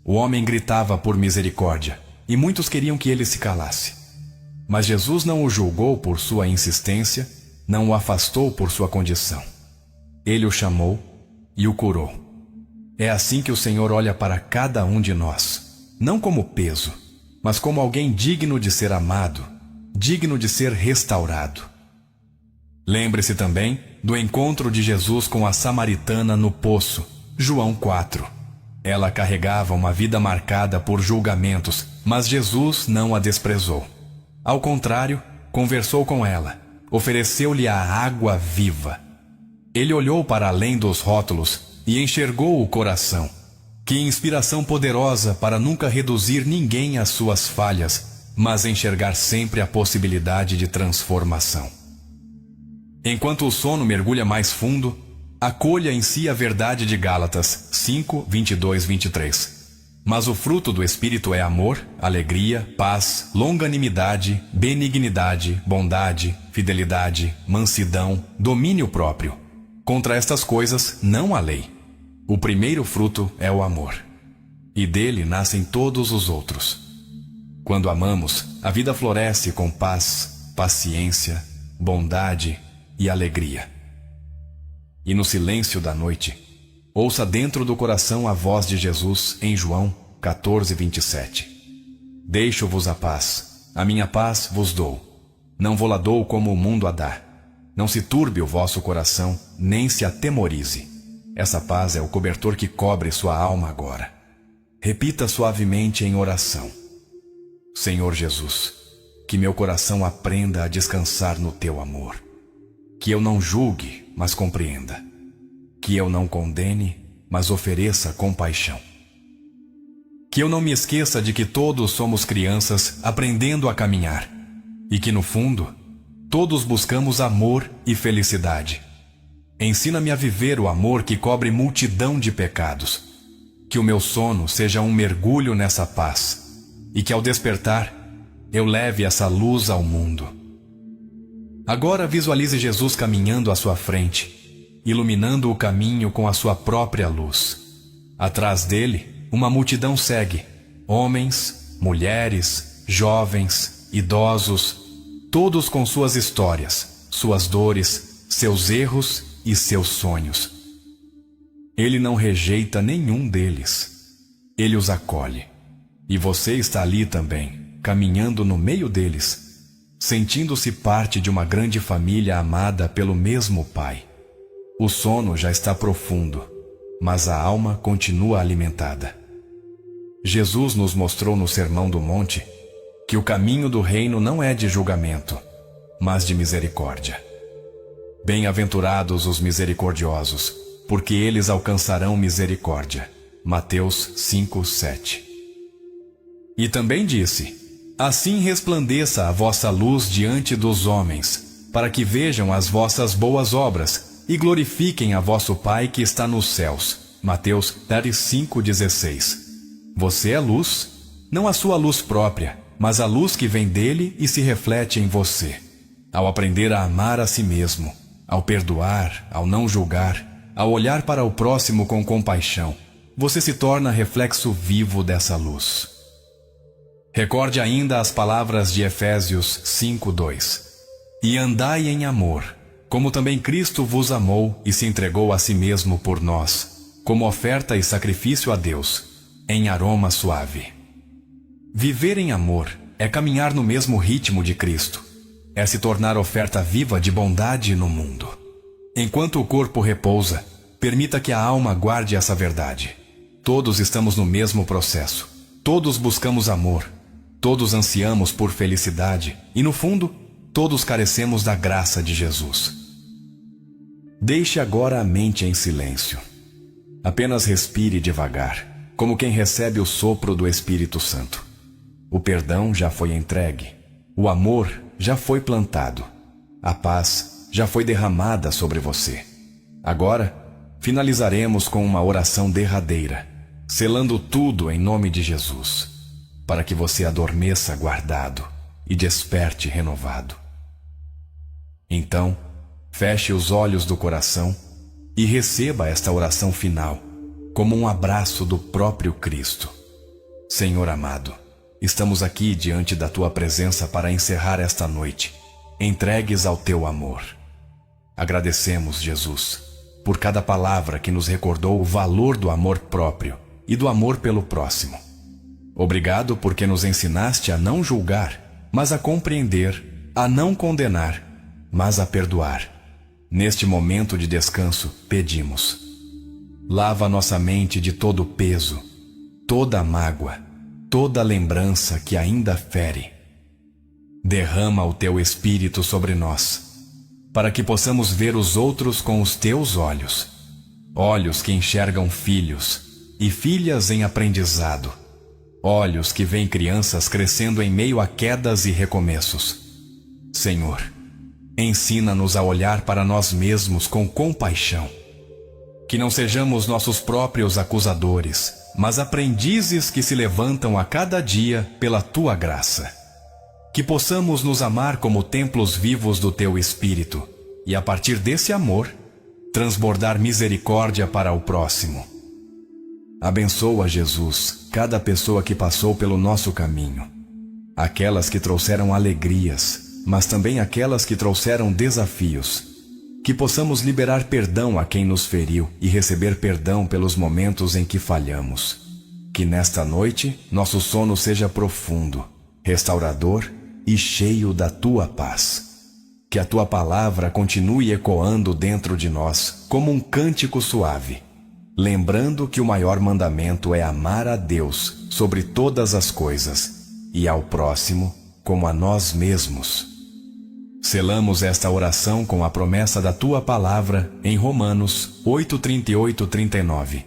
O homem gritava por misericórdia, e muitos queriam que ele se calasse. Mas Jesus não o julgou por sua insistência, não o afastou por sua condição. Ele o chamou e o curou. É assim que o Senhor olha para cada um de nós, não como peso, mas como alguém digno de ser amado, digno de ser restaurado. Lembre-se também do encontro de Jesus com a samaritana no poço, João 4. Ela carregava uma vida marcada por julgamentos, mas Jesus não a desprezou. Ao contrário, conversou com ela, ofereceu-lhe a água viva. Ele olhou para além dos rótulos e enxergou o coração. Que inspiração poderosa para nunca reduzir ninguém às suas falhas, mas enxergar sempre a possibilidade de transformação. Enquanto o sono mergulha mais fundo, acolha em si a verdade de Gálatas 5, 22, 23. Mas o fruto do Espírito é amor, alegria, paz, longanimidade, benignidade, bondade, fidelidade, mansidão, domínio próprio. Contra estas coisas não há lei. O primeiro fruto é o amor, e dele nascem todos os outros. Quando amamos, a vida floresce com paz, paciência, bondade e alegria. E no silêncio da noite, ouça dentro do coração a voz de Jesus em João 14, 27. Deixo-vos a paz, a minha paz vos dou. Não vou-la dou como o mundo a dá. Não se turbe o vosso coração, nem se atemorize. Essa paz é o cobertor que cobre sua alma agora. Repita suavemente em oração: Senhor Jesus, que meu coração aprenda a descansar no teu amor. Que eu não julgue, mas compreenda. Que eu não condene, mas ofereça compaixão. Que eu não me esqueça de que todos somos crianças aprendendo a caminhar, e que no fundo, todos buscamos amor e felicidade. Ensina-me a viver o amor que cobre multidão de pecados. Que o meu sono seja um mergulho nessa paz, e que ao despertar, eu leve essa luz ao mundo. Agora visualize Jesus caminhando à sua frente, iluminando o caminho com a sua própria luz. Atrás dele, uma multidão segue, homens, mulheres, jovens, idosos, todos com suas histórias, suas dores, seus erros e seus sonhos. Ele não rejeita nenhum deles. Ele os acolhe. E você está ali também, caminhando no meio deles, sentindo-se parte de uma grande família amada pelo mesmo Pai. O sono já está profundo, mas a alma continua alimentada. Jesus nos mostrou no Sermão do Monte que o caminho do reino não é de julgamento, mas de misericórdia. Bem-aventurados os misericordiosos, porque eles alcançarão misericórdia. Mateus 5, 7. E também disse: assim resplandeça a vossa luz diante dos homens, para que vejam as vossas boas obras e glorifiquem a vosso Pai que está nos céus. Mateus 5, 16. Você é luz, não a sua luz própria, mas a luz que vem dele e se reflete em você. Ao aprender a amar a si mesmo, ao perdoar, ao não julgar, ao olhar para o próximo com compaixão, você se torna reflexo vivo dessa luz. Recorde ainda as palavras de Efésios 5:2. E andai em amor, como também Cristo vos amou e se entregou a si mesmo por nós, como oferta e sacrifício a Deus, em aroma suave. Viver em amor é caminhar no mesmo ritmo de Cristo, é se tornar oferta viva de bondade no mundo. Enquanto o corpo repousa, permita que a alma guarde essa verdade. Todos estamos no mesmo processo. Todos buscamos amor. Todos ansiamos por felicidade. E no fundo, todos carecemos da graça de Jesus. Deixe agora a mente em silêncio. Apenas respire devagar, como quem recebe o sopro do Espírito Santo. O perdão já foi entregue. O amor já foi plantado. A paz já foi derramada sobre você. Agora, finalizaremos com uma oração derradeira, selando tudo em nome de Jesus, para que você adormeça guardado e desperte renovado. Então, feche os olhos do coração e receba esta oração final como um abraço do próprio Cristo. Senhor amado, estamos aqui diante da Tua presença para encerrar esta noite, entregues ao Teu amor. Agradecemos, Jesus, por cada palavra que nos recordou o valor do amor próprio e do amor pelo próximo. Obrigado porque nos ensinaste a não julgar, mas a compreender, a não condenar, mas a perdoar. Neste momento de descanso, pedimos: lava nossa mente de todo o peso, toda a mágoa, toda a lembrança que ainda fere. Derrama o Teu Espírito sobre nós, para que possamos ver os outros com os Teus olhos, olhos que enxergam filhos e filhas em aprendizado, olhos que veem crianças crescendo em meio a quedas e recomeços. Senhor, ensina-nos a olhar para nós mesmos com compaixão. Que não sejamos nossos próprios acusadores, mas aprendizes que se levantam a cada dia pela Tua graça. Que possamos nos amar como templos vivos do Teu Espírito e, a partir desse amor, transbordar misericórdia para o próximo. Abençoa, Jesus, cada pessoa que passou pelo nosso caminho. Aquelas que trouxeram alegrias, mas também aquelas que trouxeram desafios. Que possamos liberar perdão a quem nos feriu e receber perdão pelos momentos em que falhamos. Que nesta noite nosso sono seja profundo, restaurador e cheio da Tua paz. Que a Tua palavra continue ecoando dentro de nós como um cântico suave, lembrando que o maior mandamento é amar a Deus sobre todas as coisas e ao próximo como a nós mesmos. Selamos esta oração com a promessa da Tua palavra em Romanos 8:38-39.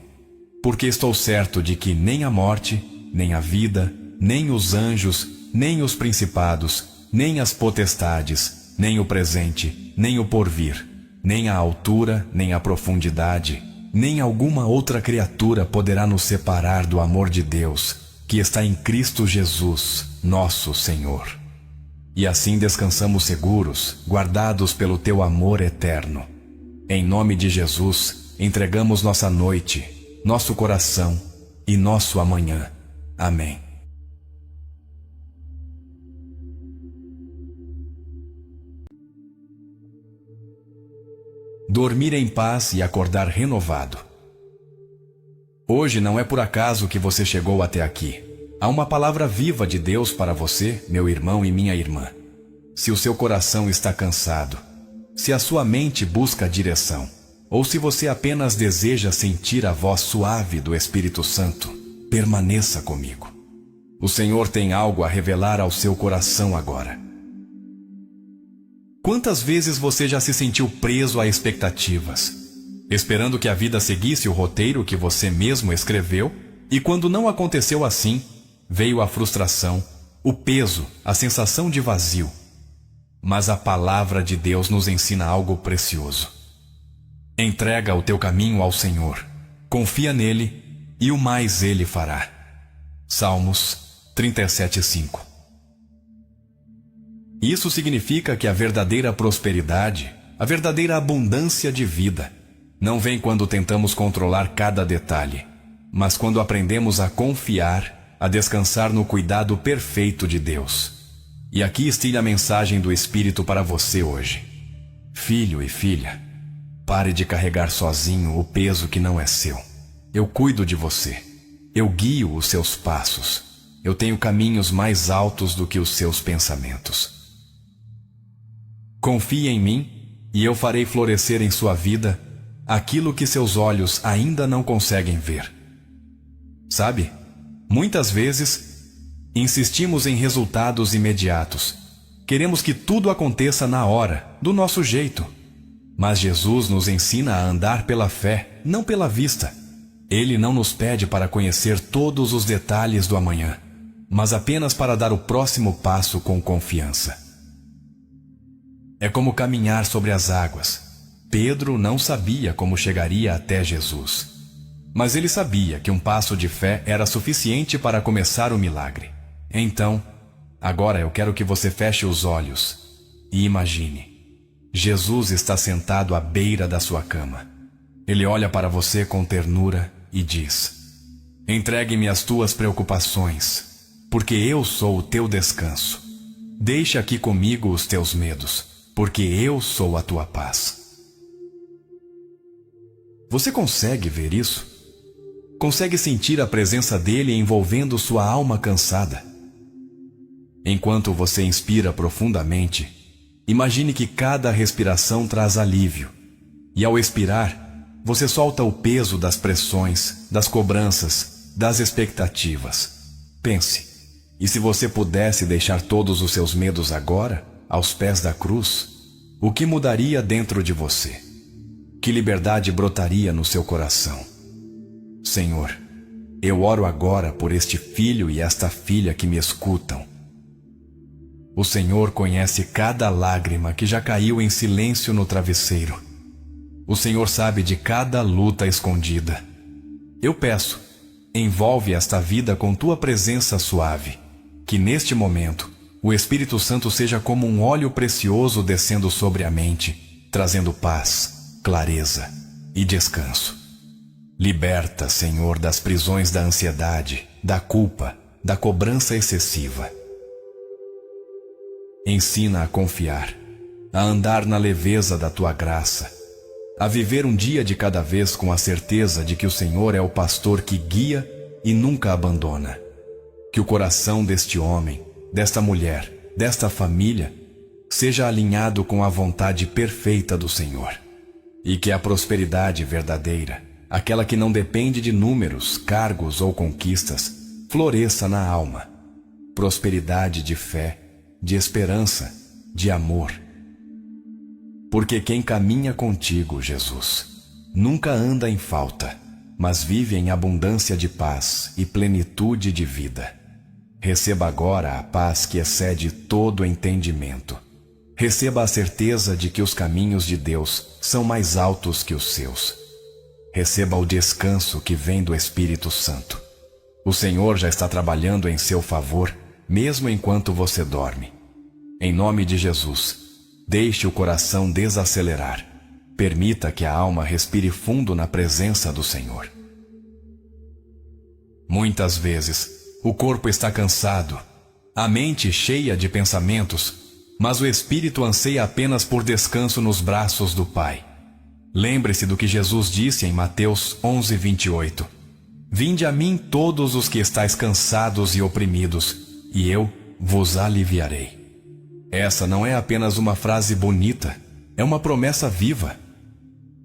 Porque estou certo de que nem a morte, nem a vida, nem os anjos, nem os principados, nem as potestades, nem o presente, nem o porvir, nem a altura, nem a profundidade, nem alguma outra criatura poderá nos separar do amor de Deus, que está em Cristo Jesus, nosso Senhor. E assim descansamos seguros, guardados pelo Teu amor eterno. Em nome de Jesus, entregamos nossa noite, nosso coração e nosso amanhã. Amém. Dormir em paz e acordar renovado. Hoje não é por acaso que você chegou até aqui. Há uma palavra viva de Deus para você, meu irmão e minha irmã. Se o seu coração está cansado, se a sua mente busca direção, ou se você apenas deseja sentir a voz suave do Espírito Santo, permaneça comigo. O Senhor tem algo a revelar ao seu coração agora. Quantas vezes você já se sentiu preso a expectativas, esperando que a vida seguisse o roteiro que você mesmo escreveu, e quando não aconteceu assim, veio a frustração, o peso, a sensação de vazio. Mas a palavra de Deus nos ensina algo precioso. Entrega o teu caminho ao Senhor, confia nele e o mais ele fará. Salmos 37:5. Isso significa que a verdadeira prosperidade, a verdadeira abundância de vida, não vem quando tentamos controlar cada detalhe, mas quando aprendemos a confiar, a descansar no cuidado perfeito de Deus. E aqui está a mensagem do Espírito para você hoje. Filho e filha, pare de carregar sozinho o peso que não é seu. Eu cuido de você. Eu guio os seus passos. Eu tenho caminhos mais altos do que os seus pensamentos. Confie em mim e eu farei florescer em sua vida aquilo que seus olhos ainda não conseguem ver. Sabe, muitas vezes insistimos em resultados imediatos. Queremos que tudo aconteça na hora, do nosso jeito. Mas Jesus nos ensina a andar pela fé, não pela vista. Ele não nos pede para conhecer todos os detalhes do amanhã, mas apenas para dar o próximo passo com confiança. É como caminhar sobre as águas. Pedro não sabia como chegaria até Jesus, mas ele sabia que um passo de fé era suficiente para começar o milagre. Então, agora eu quero que você feche os olhos e imagine. Jesus está sentado à beira da sua cama. Ele olha para você com ternura e diz: entregue-me as tuas preocupações, porque eu sou o teu descanso. Deixa aqui comigo os teus medos, porque eu sou a tua paz. Você consegue ver isso? Consegue sentir a presença dele envolvendo sua alma cansada? Enquanto você inspira profundamente, imagine que cada respiração traz alívio. E ao expirar, você solta o peso das pressões, das cobranças, das expectativas. Pense, e se você pudesse deixar todos os seus medos agora, aos pés da cruz, o que mudaria dentro de você? Que liberdade brotaria no seu coração? Senhor, eu oro agora por este filho e esta filha que me escutam. O Senhor conhece cada lágrima que já caiu em silêncio no travesseiro. O Senhor sabe de cada luta escondida. Eu peço, envolve esta vida com tua presença suave, que neste momento o Espírito Santo seja como um óleo precioso descendo sobre a mente, trazendo paz, clareza e descanso. Liberta, Senhor, das prisões da ansiedade, da culpa, da cobrança excessiva. Ensina a confiar, a andar na leveza da tua graça, a viver um dia de cada vez com a certeza de que o Senhor é o pastor que guia e nunca abandona. Que o coração deste homem, desta mulher, desta família, seja alinhado com a vontade perfeita do Senhor. E que a prosperidade verdadeira, aquela que não depende de números, cargos ou conquistas, floresça na alma. Prosperidade de fé, de esperança, de amor. Porque quem caminha contigo, Jesus, nunca anda em falta, mas vive em abundância de paz e plenitude de vida. Receba agora a paz que excede todo entendimento. Receba a certeza de que os caminhos de Deus são mais altos que os seus. Receba o descanso que vem do Espírito Santo. O Senhor já está trabalhando em seu favor, mesmo enquanto você dorme. Em nome de Jesus, deixe o coração desacelerar. Permita que a alma respire fundo na presença do Senhor. Muitas vezes, o corpo está cansado, a mente cheia de pensamentos, mas o espírito anseia apenas por descanso nos braços do Pai. Lembre-se do que Jesus disse em Mateus 11:28. Vinde a mim todos os que estáis cansados e oprimidos, e eu vos aliviarei. Essa não é apenas uma frase bonita, é uma promessa viva.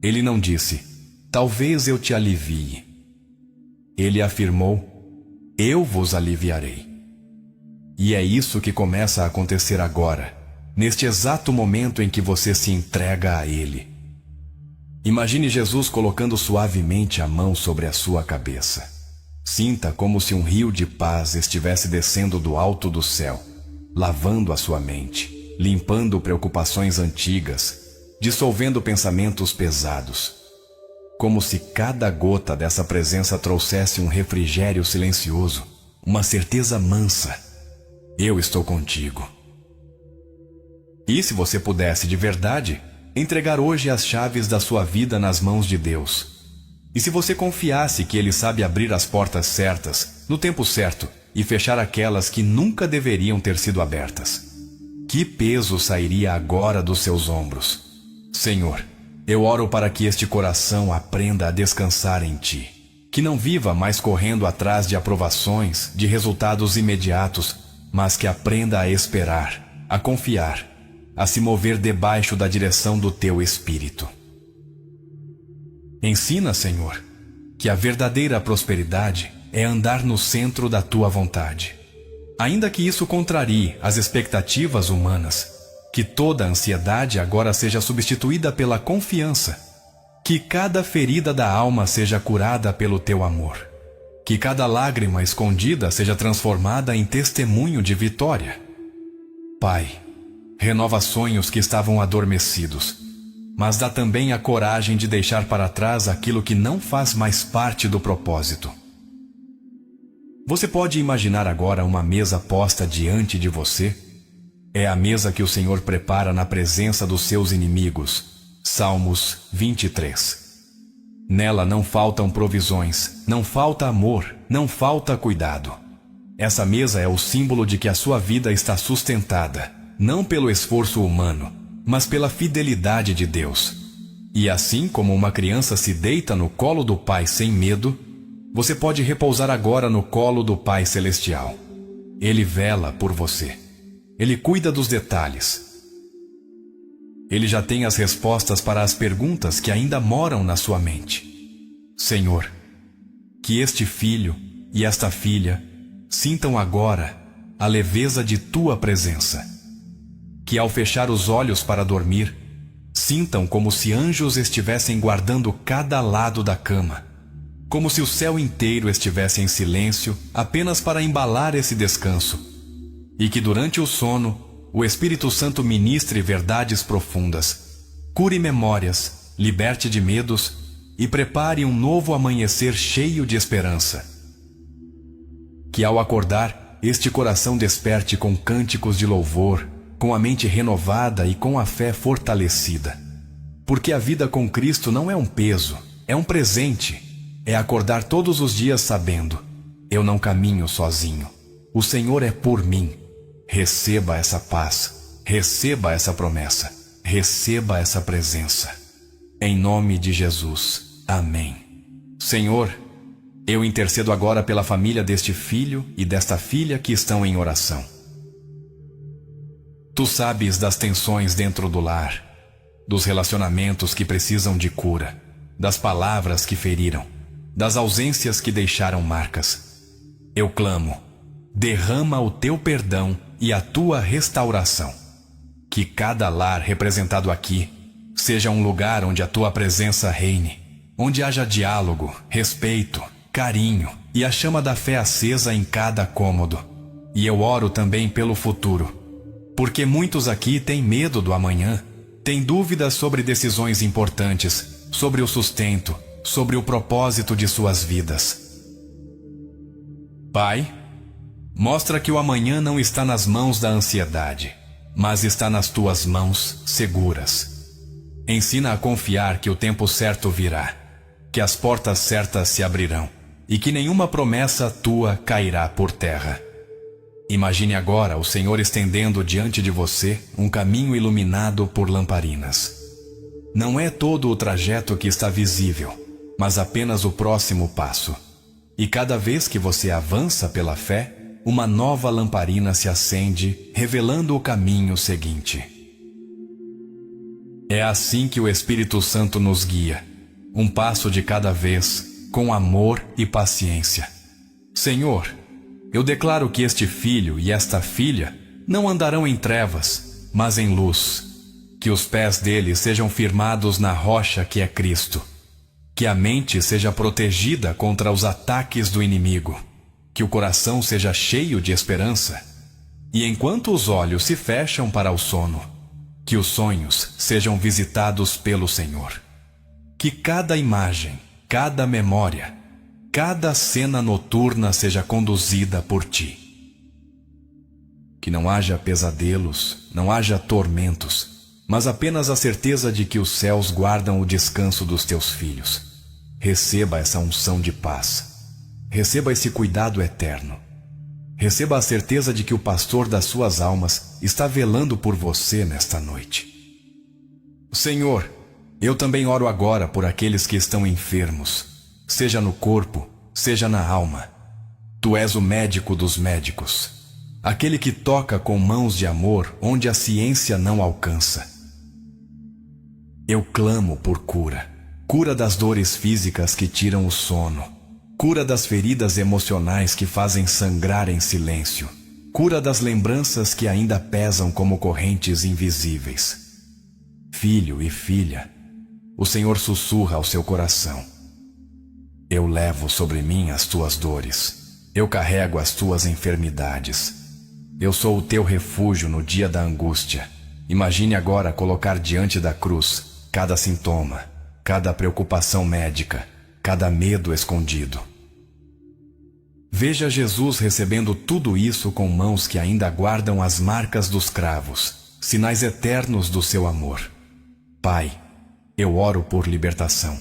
Ele não disse, talvez eu te alivie. Ele afirmou, eu vos aliviarei. E é isso que começa a acontecer agora, neste exato momento em que você se entrega a Ele. Imagine Jesus colocando suavemente a mão sobre a sua cabeça. Sinta como se um rio de paz estivesse descendo do alto do céu, lavando a sua mente, limpando preocupações antigas, dissolvendo pensamentos pesados. Como se cada gota dessa presença trouxesse um refrigério silencioso, uma certeza mansa. Eu estou contigo. E se você pudesse de verdade entregar hoje as chaves da sua vida nas mãos de Deus? E se você confiasse que Ele sabe abrir as portas certas, no tempo certo, e fechar aquelas que nunca deveriam ter sido abertas? Que peso sairia agora dos seus ombros? Senhor, eu oro para que este coração aprenda a descansar em Ti. Que não viva mais correndo atrás de aprovações, de resultados imediatos, mas que aprenda a esperar, a confiar, a se mover debaixo da direção do Teu Espírito. Ensina, Senhor, que a verdadeira prosperidade é andar no centro da Tua vontade. Ainda que isso contrarie as expectativas humanas, que toda ansiedade agora seja substituída pela confiança, que cada ferida da alma seja curada pelo Teu amor, que cada lágrima escondida seja transformada em testemunho de vitória. Pai, renova sonhos que estavam adormecidos, mas dá também a coragem de deixar para trás aquilo que não faz mais parte do propósito. Você pode imaginar agora uma mesa posta diante de você? É a mesa que o Senhor prepara na presença dos seus inimigos. Salmos 23. Nela não faltam provisões, não falta amor, não falta cuidado. Essa mesa é o símbolo de que a sua vida está sustentada, não pelo esforço humano, mas pela fidelidade de Deus. E assim como uma criança se deita no colo do Pai sem medo, você pode repousar agora no colo do Pai Celestial. Ele vela por você. Ele cuida dos detalhes. Ele já tem as respostas para as perguntas que ainda moram na sua mente. Senhor, que este filho e esta filha sintam agora a leveza de Tua presença. Que ao fechar os olhos para dormir, sintam como se anjos estivessem guardando cada lado da cama, como se o céu inteiro estivesse em silêncio apenas para embalar esse descanso, e que durante o sono o Espírito Santo ministre verdades profundas, cure memórias, liberte de medos e prepare um novo amanhecer cheio de esperança. Que ao acordar, este coração desperte com cânticos de louvor, com a mente renovada e com a fé fortalecida. Porque a vida com Cristo não é um peso, é um presente. É acordar todos os dias sabendo: eu não caminho sozinho. O Senhor é por mim. Receba essa paz, receba essa promessa, receba essa presença. Em nome de Jesus. Amém. Senhor, eu intercedo agora pela família deste filho e desta filha que estão em oração. Tu sabes das tensões dentro do lar, dos relacionamentos que precisam de cura, das palavras que feriram, das ausências que deixaram marcas. Eu clamo: derrama o Teu perdão e a Tua restauração. Que cada lar representado aqui seja um lugar onde a Tua presença reine, onde haja diálogo, respeito, carinho e a chama da fé acesa em cada cômodo. E eu oro também pelo futuro, porque muitos aqui têm medo do amanhã, têm dúvidas sobre decisões importantes, sobre o sustento, sobre o propósito de suas vidas. Pai, mostra que o amanhã não está nas mãos da ansiedade, mas está nas Tuas mãos seguras. Ensina a confiar que o tempo certo virá, que as portas certas se abrirão e que nenhuma promessa Tua cairá por terra. Imagine agora o Senhor estendendo diante de você um caminho iluminado por lamparinas. Não é todo o trajeto que está visível, mas apenas o próximo passo. E cada vez que você avança pela fé, uma nova lamparina se acende, revelando o caminho seguinte. É assim que o Espírito Santo nos guia, um passo de cada vez, com amor e paciência. Senhor, eu declaro que este filho e esta filha não andarão em trevas, mas em luz. Que os pés deles sejam firmados na rocha que é Cristo. Que a mente seja protegida contra os ataques do inimigo. Que o coração seja cheio de esperança. E enquanto os olhos se fecham para o sono, que os sonhos sejam visitados pelo Senhor. Que cada imagem, cada memória, cada cena noturna seja conduzida por Ti. Que não haja pesadelos, não haja tormentos, mas apenas a certeza de que os céus guardam o descanso dos Teus filhos. Receba essa unção de paz. Receba esse cuidado eterno. Receba a certeza de que o pastor das suas almas está velando por você nesta noite. Senhor, eu também oro agora por aqueles que estão enfermos, seja no corpo, seja na alma. Tu és o médico dos médicos, aquele que toca com mãos de amor onde a ciência não alcança. Eu clamo por cura. Cura das dores físicas que tiram o sono. Cura das feridas emocionais que fazem sangrar em silêncio. Cura das lembranças que ainda pesam como correntes invisíveis. Filho e filha, o Senhor sussurra ao seu coração: eu levo sobre mim as tuas dores. Eu carrego as tuas enfermidades. Eu sou o teu refúgio no dia da angústia. Imagine agora colocar diante da cruz cada sintoma, cada preocupação médica, cada medo escondido. Veja Jesus recebendo tudo isso com mãos que ainda guardam as marcas dos cravos, sinais eternos do seu amor. Pai, eu oro por libertação.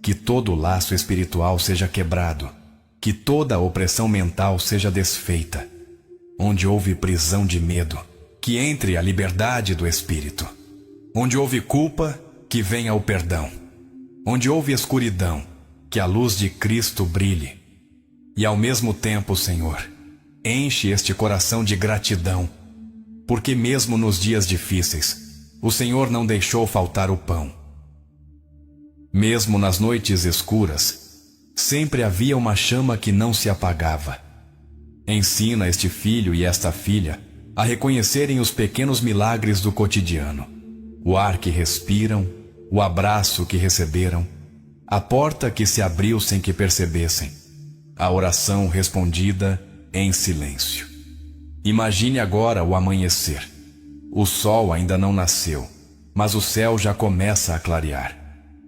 Que todo laço espiritual seja quebrado, que toda opressão mental seja desfeita. Onde houve prisão de medo, que entre a liberdade do espírito. Onde houve culpa, que venha o perdão. Onde houve escuridão, que a luz de Cristo brilhe. E ao mesmo tempo, Senhor, enche este coração de gratidão, porque mesmo nos dias difíceis, o Senhor não deixou faltar o pão. Mesmo nas noites escuras, sempre havia uma chama que não se apagava. Ensina este filho e esta filha a reconhecerem os pequenos milagres do cotidiano. O ar que respiram, o abraço que receberam, a porta que se abriu sem que percebessem, a oração respondida em silêncio. Imagine agora o amanhecer. O sol ainda não nasceu, mas o céu já começa a clarear.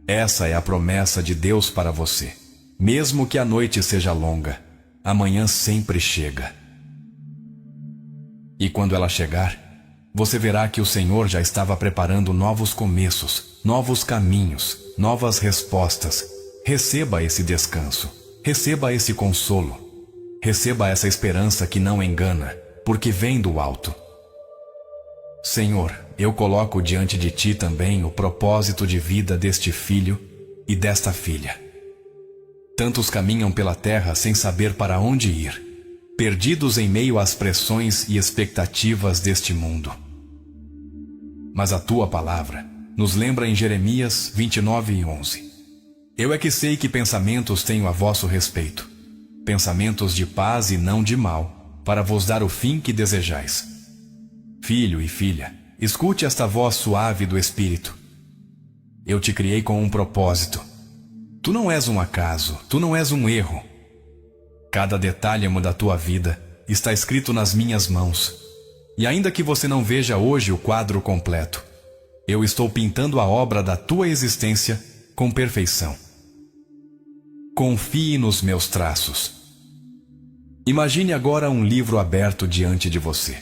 Essa é a promessa de Deus para você. Mesmo que a noite seja longa, amanhã sempre chega. E quando ela chegar, você verá que o Senhor já estava preparando novos começos, novos caminhos, novas respostas. Receba esse descanso. Receba esse consolo. Receba essa esperança que não engana, porque vem do alto. Senhor, eu coloco diante de Ti também o propósito de vida deste filho e desta filha. Tantos caminham pela terra sem saber para onde ir, perdidos em meio às pressões e expectativas deste mundo. Mas a Tua palavra nos lembra em Jeremias 29:11. Eu é que sei que pensamentos tenho a vosso respeito, pensamentos de paz e não de mal, para vos dar o fim que desejais. Filho e filha, escute esta voz suave do Espírito. Eu te criei com um propósito. Tu não és um acaso, tu não és um erro. Cada detálimo da tua vida está escrito nas minhas mãos. E ainda que você não veja hoje o quadro completo, eu estou pintando a obra da tua existência com perfeição. Confie nos meus traços. Imagine agora um livro aberto diante de você.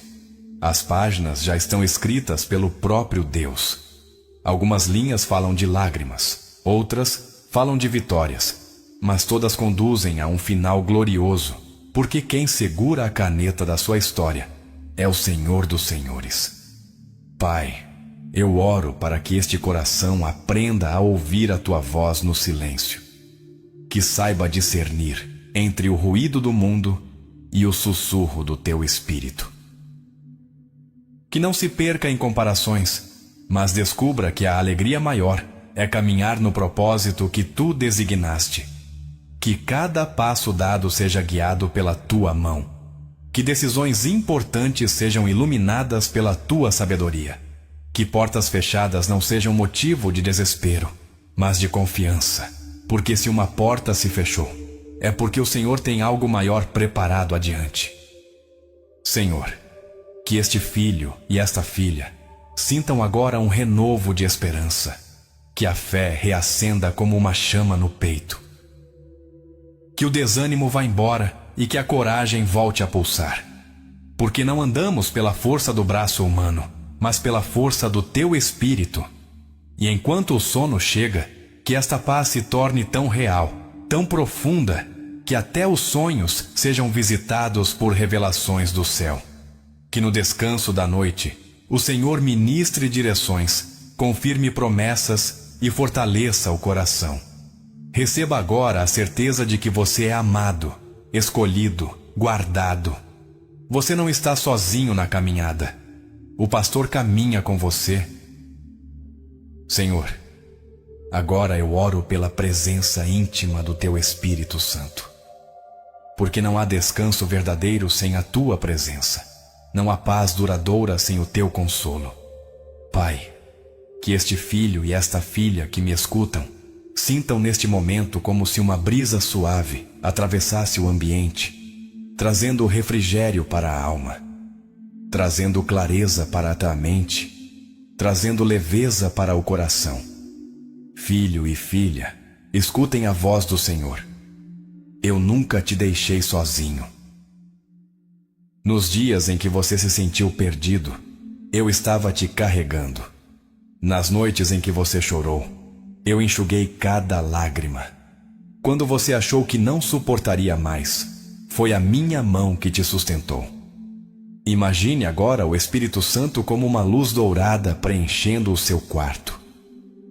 As páginas já estão escritas pelo próprio Deus. Algumas linhas falam de lágrimas, outras falam de vitórias, mas todas conduzem a um final glorioso, porque quem segura a caneta da sua história é o Senhor dos Senhores. Pai, eu oro para que este coração aprenda a ouvir a tua voz no silêncio, que saiba discernir entre o ruído do mundo e o sussurro do teu espírito. Que não se perca em comparações, mas descubra que a alegria maior é caminhar no propósito que tu designaste. Que cada passo dado seja guiado pela tua mão. Que decisões importantes sejam iluminadas pela tua sabedoria. Que portas fechadas não sejam motivo de desespero, mas de confiança. Porque se uma porta se fechou, é porque o Senhor tem algo maior preparado adiante. Senhor, que este filho e esta filha sintam agora um renovo de esperança. Que a fé reacenda como uma chama no peito. Que o desânimo vá embora e que a coragem volte a pulsar. Porque não andamos pela força do braço humano, mas pela força do teu espírito. E enquanto o sono chega, que esta paz se torne tão real, tão profunda, que até os sonhos sejam visitados por revelações do céu. Que no descanso da noite, o Senhor ministre direções, confirme promessas e fortaleça o coração. Receba agora a certeza de que você é amado, escolhido, guardado. Você não está sozinho na caminhada. O pastor caminha com você. Senhor, Agora eu oro pela presença íntima do Teu Espírito Santo. Porque não há descanso verdadeiro sem a Tua presença. Não há paz duradoura sem o Teu consolo. Pai, que este filho e esta filha que me escutam sintam neste momento como se uma brisa suave atravessasse o ambiente, trazendo refrigério para a alma, trazendo clareza para a mente, trazendo leveza para o coração. Filho e filha, escutem a voz do Senhor. Eu nunca te deixei sozinho. Nos dias em que você se sentiu perdido, eu estava te carregando. Nas noites em que você chorou, eu enxuguei cada lágrima. Quando você achou que não suportaria mais, foi a minha mão que te sustentou. Imagine agora o Espírito Santo como uma luz dourada preenchendo o seu quarto.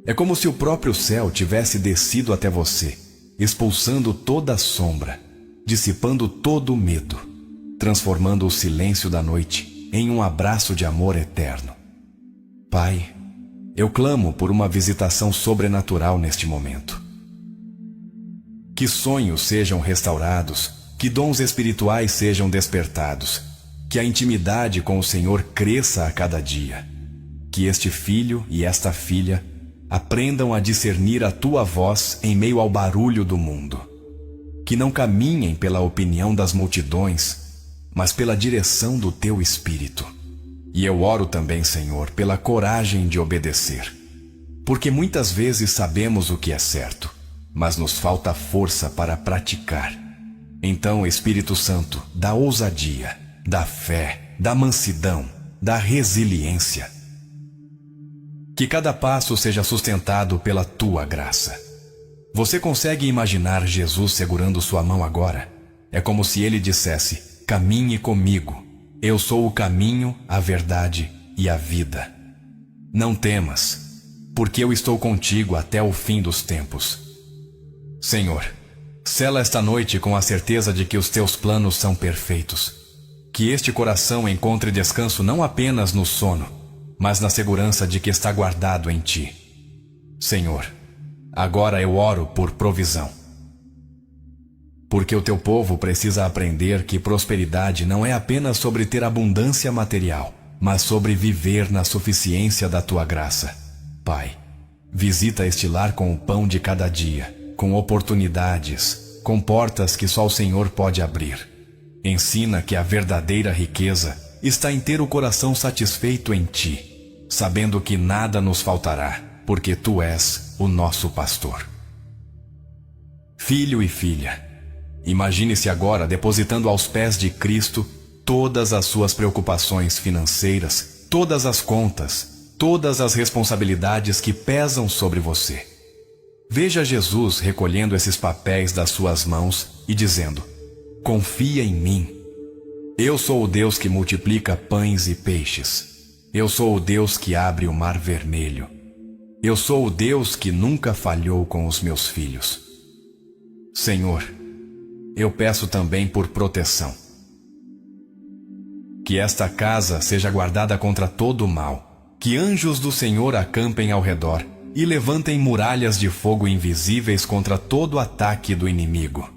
É como se o próprio céu tivesse descido até você, expulsando toda a sombra, dissipando todo o medo, transformando o silêncio da noite em um abraço de amor eterno. Pai, eu clamo por uma visitação sobrenatural neste momento. Que sonhos sejam restaurados, que dons espirituais sejam despertados, que a intimidade com o Senhor cresça a cada dia, que este filho e esta filha aprendam a discernir a Tua voz em meio ao barulho do mundo, que não caminhem pela opinião das multidões, mas pela direção do Teu Espírito. E eu oro também, Senhor, pela coragem de obedecer, porque muitas vezes sabemos o que é certo, mas nos falta força para praticar. Então, Espírito Santo, dá ousadia, dá fé, dá mansidão, dá resiliência. Que cada passo seja sustentado pela Tua graça. Você consegue imaginar Jesus segurando sua mão agora? É como se Ele dissesse: caminhe comigo. Eu sou o caminho, a verdade e a vida. Não temas, porque eu estou contigo até o fim dos tempos. Senhor, sela esta noite com a certeza de que os Teus planos são perfeitos. Que este coração encontre descanso não apenas no sono, mas na segurança de que está guardado em Ti. Senhor, agora eu oro por provisão. Porque o Teu povo precisa aprender que prosperidade não é apenas sobre ter abundância material, mas sobre viver na suficiência da Tua graça. Pai, visita este lar com o pão de cada dia, com oportunidades, com portas que só o Senhor pode abrir. Ensina que a verdadeira riqueza está em ter o coração satisfeito em Ti, sabendo que nada nos faltará, porque Tu és o nosso pastor. Filho e filha, imagine-se agora depositando aos pés de Cristo todas as suas preocupações financeiras, todas as contas, todas as responsabilidades que pesam sobre você. Veja Jesus recolhendo esses papéis das suas mãos e dizendo: confia em mim. Eu sou o Deus que multiplica pães e peixes. Eu sou o Deus que abre o mar vermelho. Eu sou o Deus que nunca falhou com os meus filhos. Senhor, eu peço também por proteção. Que esta casa seja guardada contra todo o mal. Que anjos do Senhor acampem ao redor e levantem muralhas de fogo invisíveis contra todo ataque do inimigo.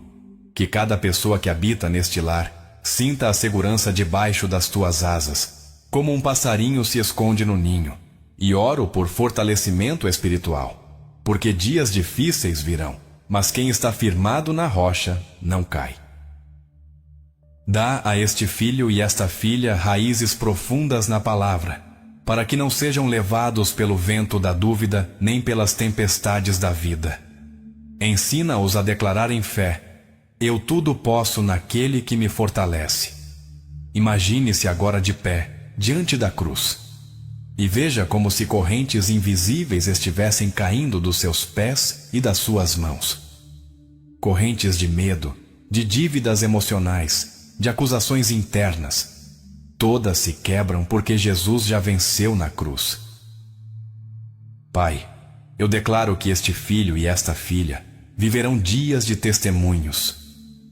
Que cada pessoa que habita neste lar sinta a segurança debaixo das Tuas asas, como um passarinho se esconde no ninho. E oro por fortalecimento espiritual, porque dias difíceis virão, mas quem está firmado na rocha não cai. Dá a este filho e esta filha raízes profundas na palavra, para que não sejam levados pelo vento da dúvida nem pelas tempestades da vida. Ensina-os a declarar em fé: eu tudo posso naquele que me fortalece. Imagine-se agora de pé, diante da cruz, e veja como se correntes invisíveis estivessem caindo dos seus pés e das suas mãos. Correntes de medo, de dívidas emocionais, de acusações internas, todas se quebram porque Jesus já venceu na cruz. Pai, eu declaro que este filho e esta filha viverão dias de testemunhos,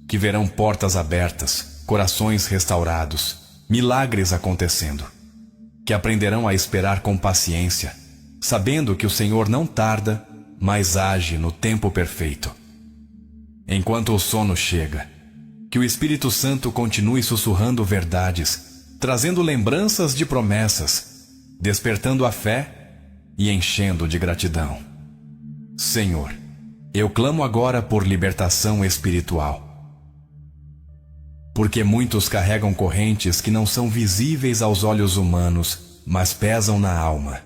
que verão portas abertas, corações restaurados, milagres acontecendo, que aprenderão a esperar com paciência, sabendo que o Senhor não tarda, mas age no tempo perfeito. Enquanto o sono chega, que o Espírito Santo continue sussurrando verdades, trazendo lembranças de promessas, despertando a fé e enchendo de gratidão. Senhor, eu clamo agora por libertação espiritual. Porque muitos carregam correntes que não são visíveis aos olhos humanos, mas pesam na alma.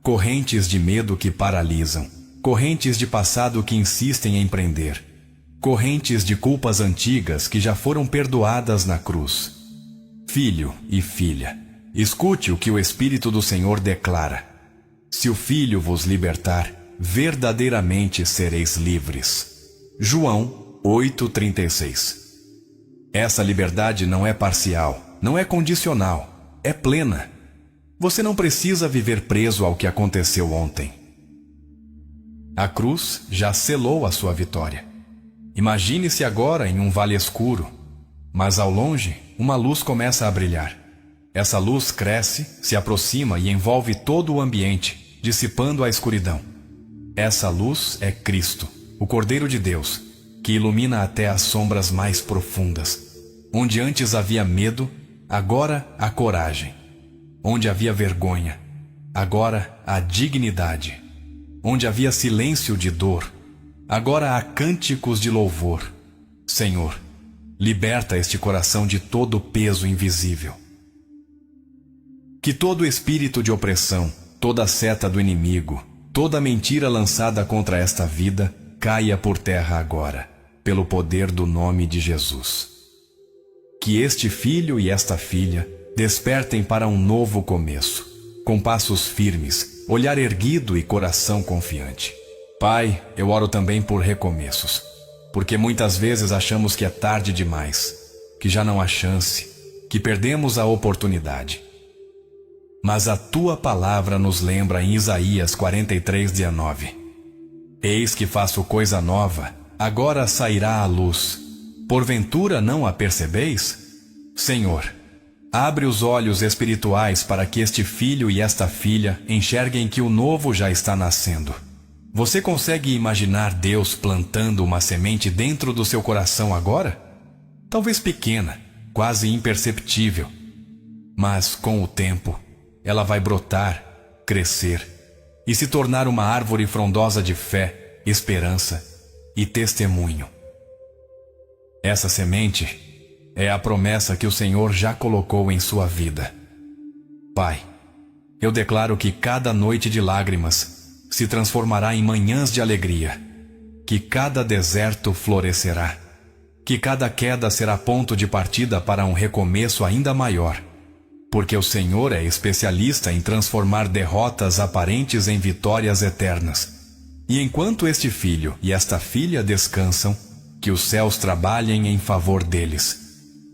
Correntes de medo que paralisam, correntes de passado que insistem em prender, correntes de culpas antigas que já foram perdoadas na cruz. Filho e filha, escute o que o Espírito do Senhor declara. Se o Filho vos libertar, verdadeiramente sereis livres. João 8,36. Essa liberdade não é parcial, não é condicional, é plena. Você não precisa viver preso ao que aconteceu ontem. A cruz já selou a sua vitória. Imagine-se agora em um vale escuro, mas ao longe uma luz começa a brilhar. Essa luz cresce, se aproxima e envolve todo o ambiente, dissipando a escuridão. Essa luz é Cristo, o Cordeiro de Deus, que ilumina até as sombras mais profundas. Onde antes havia medo, agora há coragem. Onde havia vergonha, agora há dignidade. Onde havia silêncio de dor, agora há cânticos de louvor. Senhor, liberta este coração de todo peso invisível. Que todo espírito de opressão, toda seta do inimigo, toda mentira lançada contra esta vida, caia por terra agora, pelo poder do nome de Jesus. Que este filho e esta filha despertem para um novo começo, com passos firmes, olhar erguido e coração confiante. Pai, eu oro também por recomeços, porque muitas vezes achamos que é tarde demais, que já não há chance, que perdemos a oportunidade. Mas a Tua palavra nos lembra em Isaías 43:19. Eis que faço coisa nova, agora sairá à luz. Porventura não a percebeis? Senhor, abre os olhos espirituais para que este filho e esta filha enxerguem que o novo já está nascendo. Você consegue imaginar Deus plantando uma semente dentro do seu coração agora? Talvez pequena, quase imperceptível. Mas, com o tempo, ela vai brotar, crescer e se tornar uma árvore frondosa de fé, esperança e testemunho. Essa semente é a promessa que o Senhor já colocou em sua vida. Pai, eu declaro que cada noite de lágrimas se transformará em manhãs de alegria, que cada deserto florescerá, que cada queda será ponto de partida para um recomeço ainda maior, porque o Senhor é especialista em transformar derrotas aparentes em vitórias eternas. E enquanto este filho e esta filha descansam, que os céus trabalhem em favor deles,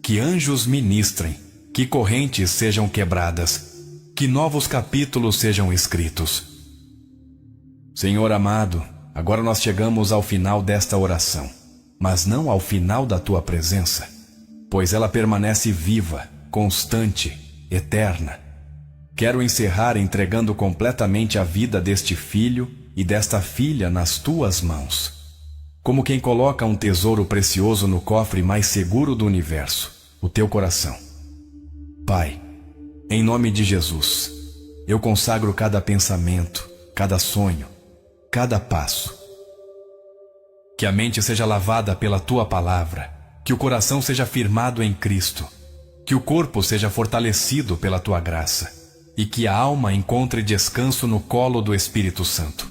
que anjos ministrem, que correntes sejam quebradas, que novos capítulos sejam escritos. Senhor amado, agora nós chegamos ao final desta oração, mas não ao final da Tua presença, pois ela permanece viva, constante, eterna. Quero encerrar entregando completamente a vida deste filho e desta filha nas Tuas mãos, como quem coloca um tesouro precioso no cofre mais seguro do universo, o Teu coração. Pai, em nome de Jesus, eu consagro cada pensamento, cada sonho, cada passo. Que a mente seja lavada pela Tua palavra, que o coração seja firmado em Cristo, que o corpo seja fortalecido pela Tua graça e que a alma encontre descanso no colo do Espírito Santo.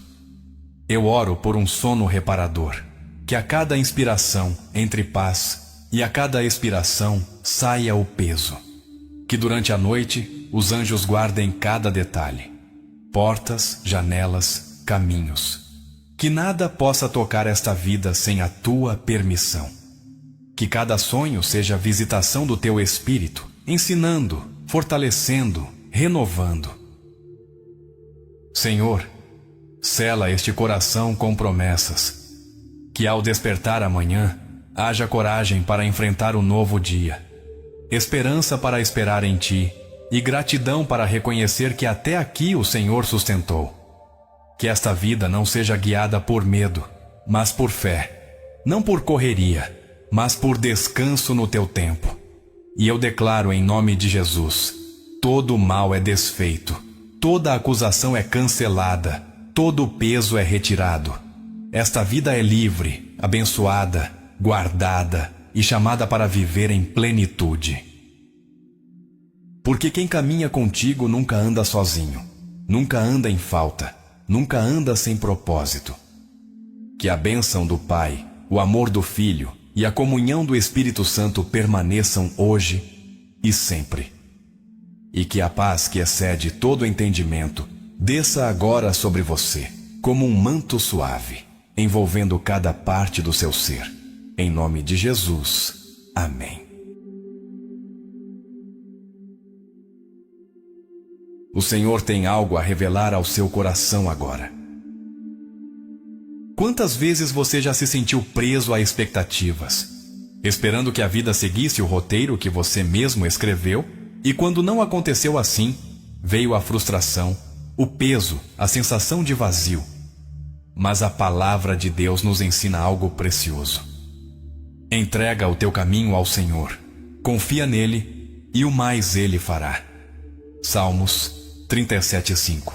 Eu oro por um sono reparador, que a cada inspiração entre paz e a cada expiração saia o peso. Que durante a noite os anjos guardem cada detalhe, portas, janelas, caminhos. Que nada possa tocar esta vida sem a Tua permissão. Que cada sonho seja a visitação do Teu Espírito, ensinando, fortalecendo, renovando. Senhor, sela este coração com promessas. Que ao despertar amanhã, haja coragem para enfrentar o novo dia, esperança para esperar em Ti e gratidão para reconhecer que até aqui o Senhor sustentou. Que esta vida não seja guiada por medo, mas por fé, não por correria, mas por descanso no teu tempo. E eu declaro em nome de Jesus: todo o mal é desfeito, toda acusação é cancelada, todo o peso é retirado. Esta vida é livre, abençoada, guardada e chamada para viver em plenitude. Porque quem caminha contigo nunca anda sozinho, nunca anda em falta, nunca anda sem propósito. Que a bênção do Pai, o amor do Filho e a comunhão do Espírito Santo permaneçam hoje e sempre. E que a paz que excede todo entendimento desça agora sobre você, como um manto suave, envolvendo cada parte do seu ser. Em nome de Jesus. Amém. O Senhor tem algo a revelar ao seu coração agora. Quantas vezes você já se sentiu preso a expectativas, esperando que a vida seguisse o roteiro que você mesmo escreveu, e quando não aconteceu assim, veio a frustração, o peso, a sensação de vazio. Mas a palavra de Deus nos ensina algo precioso. Entrega o teu caminho ao Senhor, confia nele e o mais ele fará. Salmos 37:5.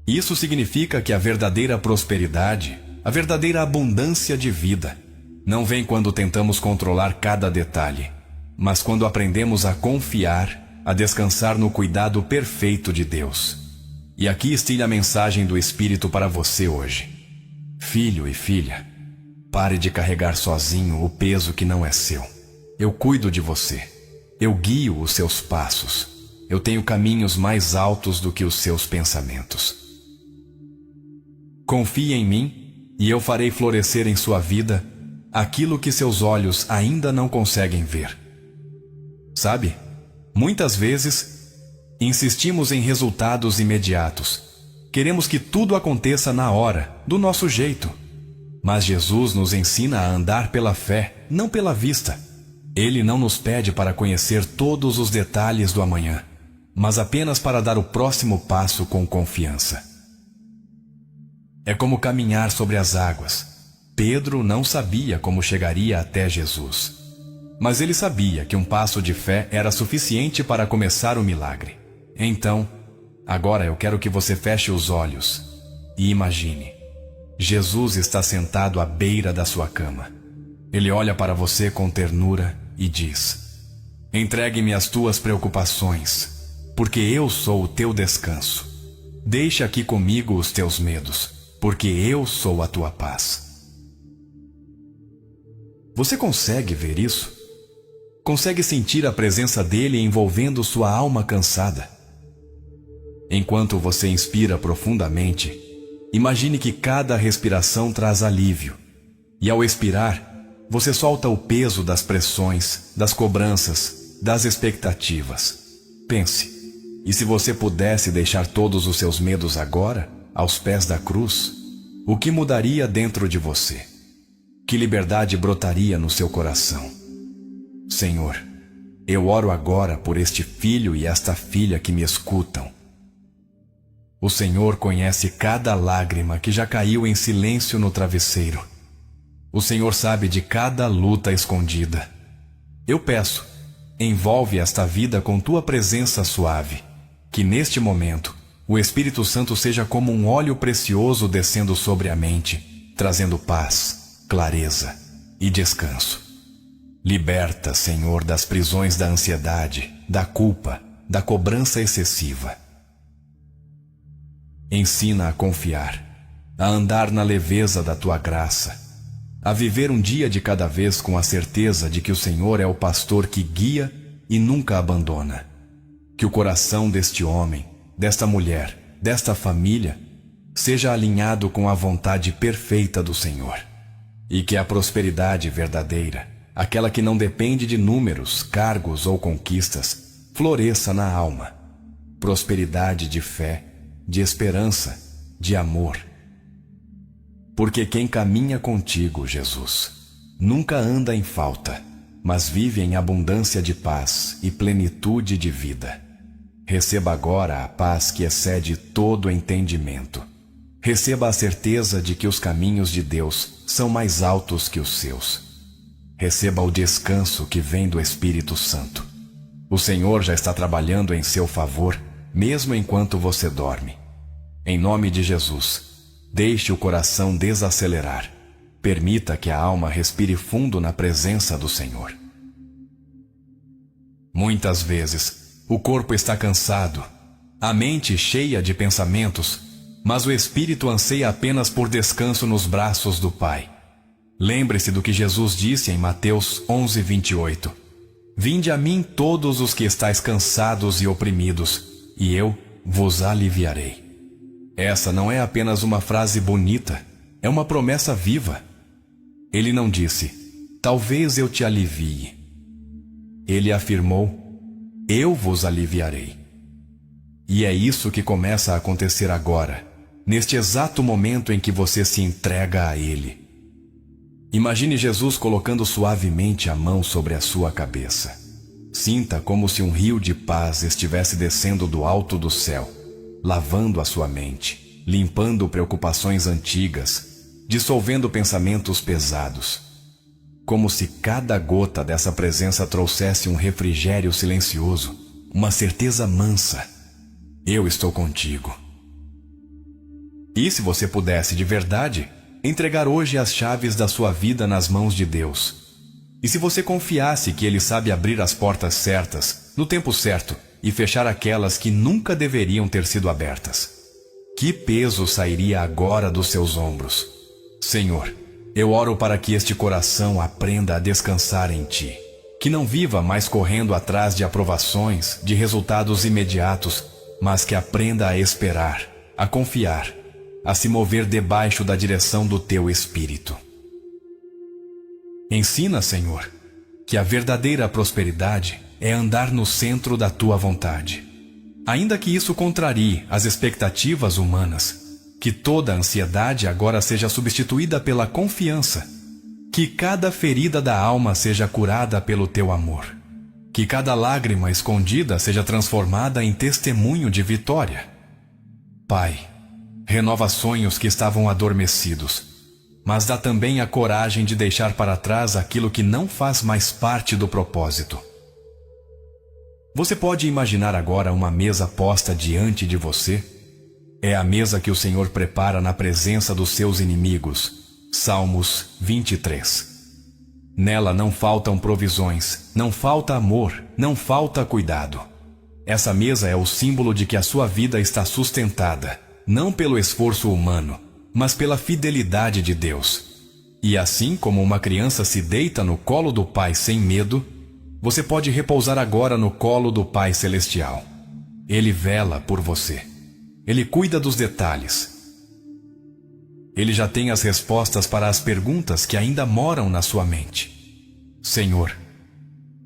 Isso significa que a verdadeira prosperidade, a verdadeira abundância de vida, não vem quando tentamos controlar cada detalhe, mas quando aprendemos a confiar, a descansar no cuidado perfeito de Deus. E aqui está a mensagem do Espírito para você hoje. Filho e filha, pare de carregar sozinho o peso que não é seu. Eu cuido de você. Eu guio os seus passos. Eu tenho caminhos mais altos do que os seus pensamentos. Confie em mim e eu farei florescer em sua vida aquilo que seus olhos ainda não conseguem ver. Sabe, muitas vezes insistimos em resultados imediatos. Queremos que tudo aconteça na hora, do nosso jeito. Mas Jesus nos ensina a andar pela fé, não pela vista. Ele não nos pede para conhecer todos os detalhes do amanhã, mas apenas para dar o próximo passo com confiança. É como caminhar sobre as águas. Pedro não sabia como chegaria até Jesus, mas ele sabia que um passo de fé era suficiente para começar o milagre. Então, agora eu quero que você feche os olhos e imagine. Jesus está sentado à beira da sua cama. Ele olha para você com ternura e diz: entregue-me as tuas preocupações, porque eu sou o teu descanso. Deixa aqui comigo os teus medos, porque eu sou a tua paz. Você consegue ver isso? Consegue sentir a presença dele envolvendo sua alma cansada? Enquanto você inspira profundamente, imagine que cada respiração traz alívio. E ao expirar, você solta o peso das pressões, das cobranças, das expectativas. Pense, e se você pudesse deixar todos os seus medos agora, aos pés da cruz, o que mudaria dentro de você? Que liberdade brotaria no seu coração? Senhor, eu oro agora por este filho e esta filha que me escutam. O Senhor conhece cada lágrima que já caiu em silêncio no travesseiro. O Senhor sabe de cada luta escondida. Eu peço, envolve esta vida com tua presença suave, que neste momento o Espírito Santo seja como um óleo precioso descendo sobre a mente, trazendo paz, clareza e descanso. Liberta, Senhor, das prisões da ansiedade, da culpa, da cobrança excessiva. Ensina a confiar, a andar na leveza da tua graça, a viver um dia de cada vez com a certeza de que o Senhor é o pastor que guia e nunca abandona. Que o coração deste homem, desta mulher, desta família, seja alinhado com a vontade perfeita do Senhor. E que a prosperidade verdadeira, aquela que não depende de números, cargos ou conquistas, floresça na alma. Prosperidade de fé, de esperança, de amor. Porque quem caminha contigo, Jesus, nunca anda em falta, mas vive em abundância de paz e plenitude de vida. Receba agora a paz que excede todo entendimento. Receba a certeza de que os caminhos de Deus são mais altos que os seus. Receba o descanso que vem do Espírito Santo. O Senhor já está trabalhando em seu favor, mesmo enquanto você dorme. Em nome de Jesus, deixe o coração desacelerar. Permita que a alma respire fundo na presença do Senhor. Muitas vezes, o corpo está cansado, a mente cheia de pensamentos, mas o espírito anseia apenas por descanso nos braços do Pai. Lembre-se do que Jesus disse em Mateus 11:28. Vinde a mim todos os que estáis cansados e oprimidos, e eu vos aliviarei. Essa não é apenas uma frase bonita, é uma promessa viva. Ele não disse, talvez eu te alivie. Ele afirmou, eu vos aliviarei. E é isso que começa a acontecer agora, neste exato momento em que você se entrega a Ele. Imagine Jesus colocando suavemente a mão sobre a sua cabeça. Sinta como se um rio de paz estivesse descendo do alto do céu, lavando a sua mente, limpando preocupações antigas, dissolvendo pensamentos pesados. Como se cada gota dessa presença trouxesse um refrigério silencioso, uma certeza mansa. Eu estou contigo. E se você pudesse de verdade entregar hoje as chaves da sua vida nas mãos de Deus? E se você confiasse que Ele sabe abrir as portas certas, no tempo certo, e fechar aquelas que nunca deveriam ter sido abertas? Que peso sairia agora dos seus ombros? Senhor, eu oro para que este coração aprenda a descansar em Ti. Que não viva mais correndo atrás de aprovações, de resultados imediatos, mas que aprenda a esperar, a confiar, a se mover debaixo da direção do Teu Espírito. Ensina, Senhor, que a verdadeira prosperidade é andar no centro da Tua vontade. Ainda que isso contrarie as expectativas humanas, que toda ansiedade agora seja substituída pela confiança, que cada ferida da alma seja curada pelo Teu amor, que cada lágrima escondida seja transformada em testemunho de vitória. Pai, renova sonhos que estavam adormecidos, mas dá também a coragem de deixar para trás aquilo que não faz mais parte do propósito. Você pode imaginar agora uma mesa posta diante de você? É a mesa que o Senhor prepara na presença dos seus inimigos. Salmos 23. Nela não faltam provisões, não falta amor, não falta cuidado. Essa mesa é o símbolo de que a sua vida está sustentada, não pelo esforço humano, mas pela fidelidade de Deus. E assim como uma criança se deita no colo do Pai sem medo, você pode repousar agora no colo do Pai Celestial. Ele vela por você. Ele cuida dos detalhes. Ele já tem as respostas para as perguntas que ainda moram na sua mente. Senhor,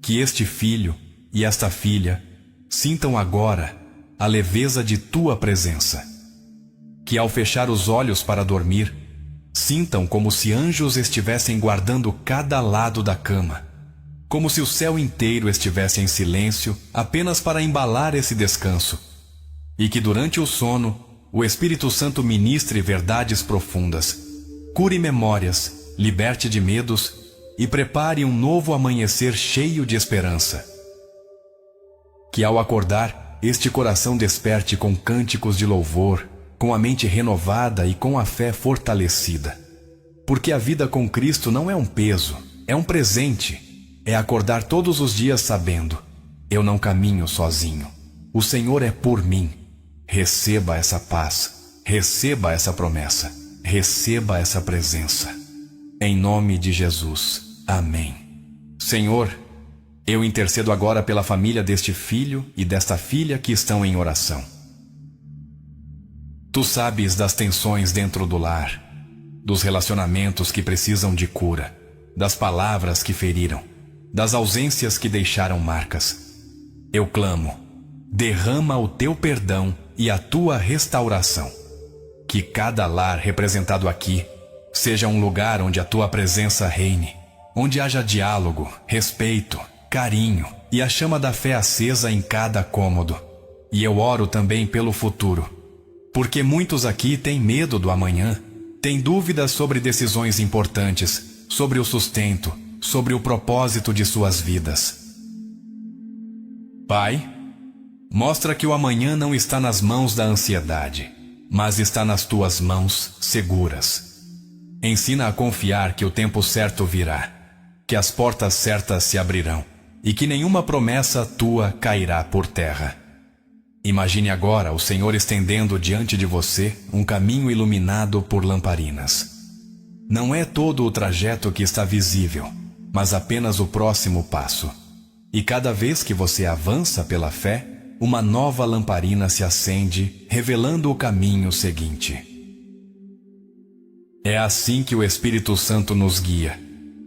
que este filho e esta filha sintam agora a leveza de Tua presença. Que ao fechar os olhos para dormir, sintam como se anjos estivessem guardando cada lado da cama, como se o céu inteiro estivesse em silêncio apenas para embalar esse descanso, e que durante o sono o Espírito Santo ministre verdades profundas, cure memórias, liberte de medos e prepare um novo amanhecer cheio de esperança. Que ao acordar, este coração desperte com cânticos de louvor, com a mente renovada e com a fé fortalecida. Porque a vida com Cristo não é um peso, é um presente. É acordar todos os dias sabendo, eu não caminho sozinho. O Senhor é por mim. Receba essa paz, receba essa promessa, receba essa presença. Em nome de Jesus. Amém. Senhor, eu intercedo agora pela família deste filho e desta filha que estão em oração. Tu sabes das tensões dentro do lar, dos relacionamentos que precisam de cura, das palavras que feriram, das ausências que deixaram marcas. Eu clamo, derrama o Teu perdão e a Tua restauração. Que cada lar representado aqui seja um lugar onde a Tua presença reine, onde haja diálogo, respeito, carinho e a chama da fé acesa em cada cômodo. E eu oro também pelo futuro, porque muitos aqui têm medo do amanhã, têm dúvidas sobre decisões importantes, sobre o sustento, sobre o propósito de suas vidas. Pai, mostra que o amanhã não está nas mãos da ansiedade, mas está nas tuas mãos seguras. Ensina a confiar que o tempo certo virá, que as portas certas se abrirão e que nenhuma promessa tua cairá por terra. Imagine agora o Senhor estendendo diante de você um caminho iluminado por lamparinas. Não é todo o trajeto que está visível, mas apenas o próximo passo. E cada vez que você avança pela fé, uma nova lamparina se acende, revelando o caminho seguinte. É assim que o Espírito Santo nos guia,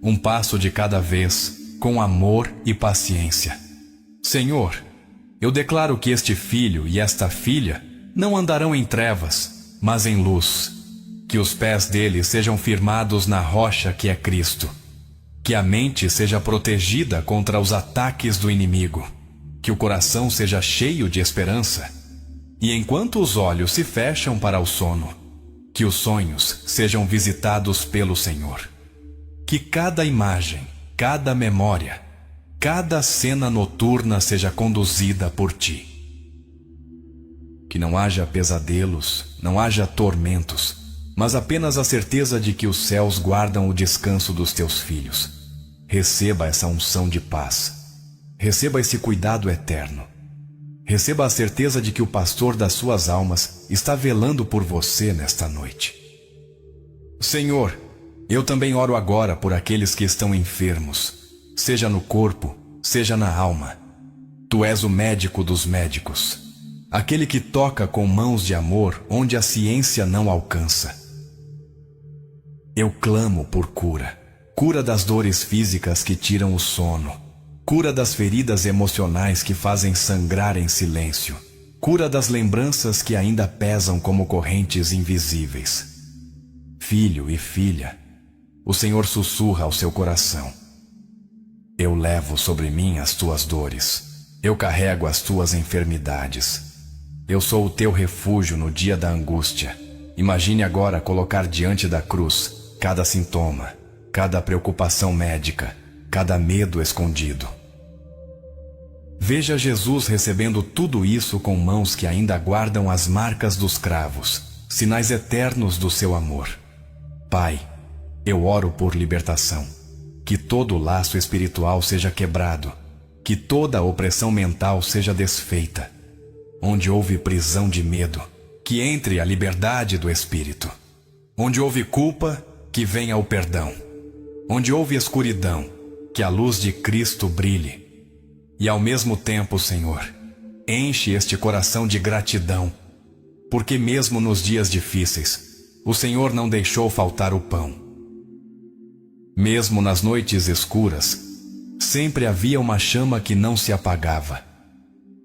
um passo de cada vez, com amor e paciência. Senhor, eu declaro que este filho e esta filha não andarão em trevas, mas em luz. Que os pés deles sejam firmados na rocha que é Cristo. Que a mente seja protegida contra os ataques do inimigo. Que o coração seja cheio de esperança. E enquanto os olhos se fecham para o sono, que os sonhos sejam visitados pelo Senhor. Que cada imagem, cada memória, cada cena noturna seja conduzida por ti. Que não haja pesadelos, não haja tormentos, mas apenas a certeza de que os céus guardam o descanso dos teus filhos. Receba essa unção de paz. Receba esse cuidado eterno. Receba a certeza de que o pastor das suas almas está velando por você nesta noite. Senhor, eu também oro agora por aqueles que estão enfermos, seja no corpo, seja na alma. Tu és o médico dos médicos, aquele que toca com mãos de amor onde a ciência não alcança. Eu clamo por cura, cura das dores físicas que tiram o sono, cura das feridas emocionais que fazem sangrar em silêncio, cura das lembranças que ainda pesam como correntes invisíveis. Filho e filha, o Senhor sussurra ao seu coração. Eu levo sobre mim as tuas dores, eu carrego as tuas enfermidades. Eu sou o teu refúgio no dia da angústia. Imagine agora colocar diante da cruz cada sintoma, cada preocupação médica, cada medo escondido. Veja Jesus recebendo tudo isso com mãos que ainda guardam as marcas dos cravos, sinais eternos do seu amor. Pai, eu oro por libertação, que todo laço espiritual seja quebrado, que toda opressão mental seja desfeita. Onde houve prisão de medo, que entre a liberdade do espírito. Onde houve culpa, que venha o perdão. Onde houve escuridão, que a luz de Cristo brilhe. E ao mesmo tempo, Senhor, enche este coração de gratidão, porque mesmo nos dias difíceis, o Senhor não deixou faltar o pão. Mesmo nas noites escuras, sempre havia uma chama que não se apagava.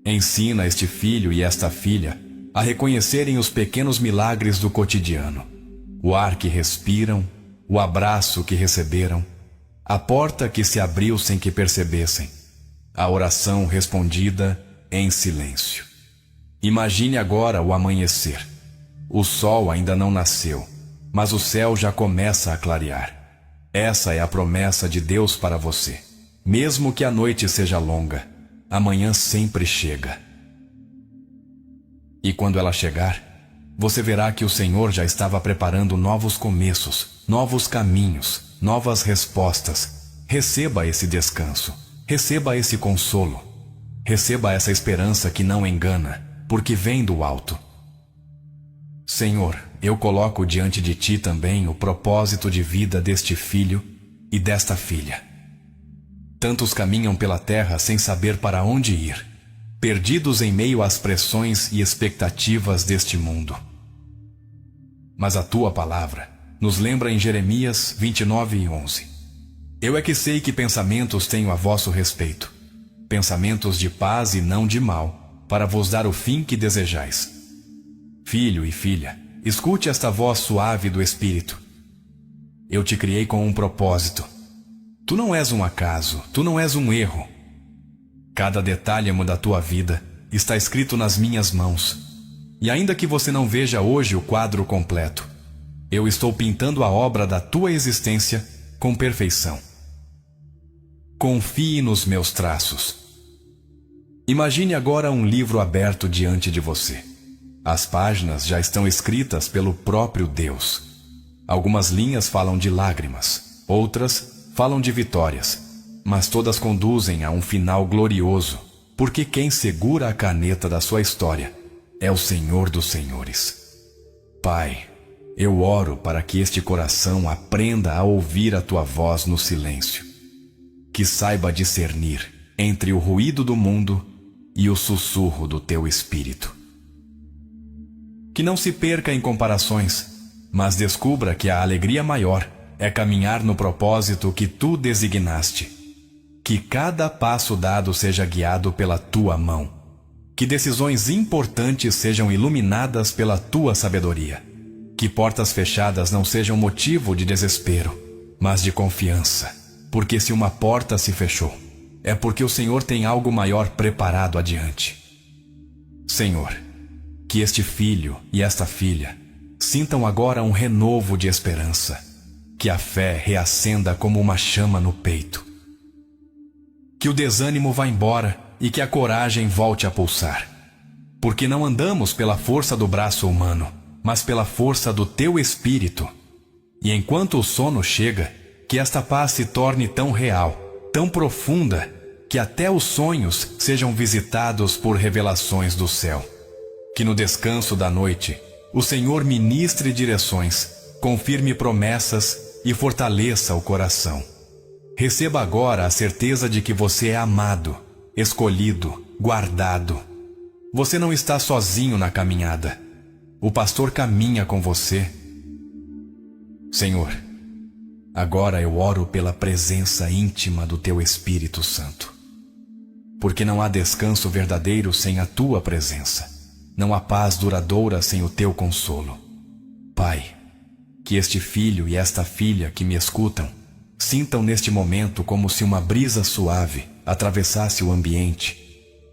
Ensina este filho e esta filha a reconhecerem os pequenos milagres do cotidiano. O ar que respiram, o abraço que receberam, a porta que se abriu sem que percebessem, a oração respondida em silêncio. Imagine agora o amanhecer. O sol ainda não nasceu, mas o céu já começa a clarear. Essa é a promessa de Deus para você. Mesmo que a noite seja longa, amanhã sempre chega. E quando ela chegar, você verá que o Senhor já estava preparando novos começos, novos caminhos, novas respostas. Receba esse descanso, receba esse consolo, receba essa esperança que não engana, porque vem do alto. Senhor, eu coloco diante de Ti também o propósito de vida deste filho e desta filha. Tantos caminham pela terra sem saber para onde ir, perdidos em meio às pressões e expectativas deste mundo. Mas a Tua palavra nos lembra em Jeremias 29:11. Eu é que sei que pensamentos tenho a vosso respeito, pensamentos de paz e não de mal, para vos dar o fim que desejais. Filho e filha, escute esta voz suave do Espírito. Eu te criei com um propósito. Tu não és um acaso, tu não és um erro. Cada detalhe da tua vida está escrito nas minhas mãos. E ainda que você não veja hoje o quadro completo, eu estou pintando a obra da tua existência com perfeição. Confie nos meus traços. Imagine agora um livro aberto diante de você. As páginas já estão escritas pelo próprio Deus. Algumas linhas falam de lágrimas, outras falam de vitórias, mas todas conduzem a um final glorioso, porque quem segura a caneta da sua história é o Senhor dos Senhores. Pai, eu oro para que este coração aprenda a ouvir a tua voz no silêncio, que saiba discernir entre o ruído do mundo e o sussurro do teu espírito. Que não se perca em comparações, mas descubra que a alegria maior é caminhar no propósito que tu designaste. Que cada passo dado seja guiado pela tua mão. Que decisões importantes sejam iluminadas pela tua sabedoria. Que portas fechadas não sejam motivo de desespero, mas de confiança. Porque se uma porta se fechou, é porque o Senhor tem algo maior preparado adiante. Senhor, que este filho e esta filha sintam agora um renovo de esperança. Que a fé reacenda como uma chama no peito. Que o desânimo vá embora e que a coragem volte a pulsar. Porque não andamos pela força do braço humano, mas pela força do teu espírito. E enquanto o sono chega, que esta paz se torne tão real, tão profunda, que até os sonhos sejam visitados por revelações do céu. Que no descanso da noite, o Senhor ministre direções, confirme promessas e fortaleça o coração. Receba agora a certeza de que você é amado, escolhido, guardado. Você não está sozinho na caminhada. O pastor caminha com você. Senhor, agora eu oro pela presença íntima do teu Espírito Santo. Porque não há descanso verdadeiro sem a tua presença. Não há paz duradoura sem o teu consolo. Pai, que este filho e esta filha que me escutam sintam neste momento como se uma brisa suave atravessasse o ambiente,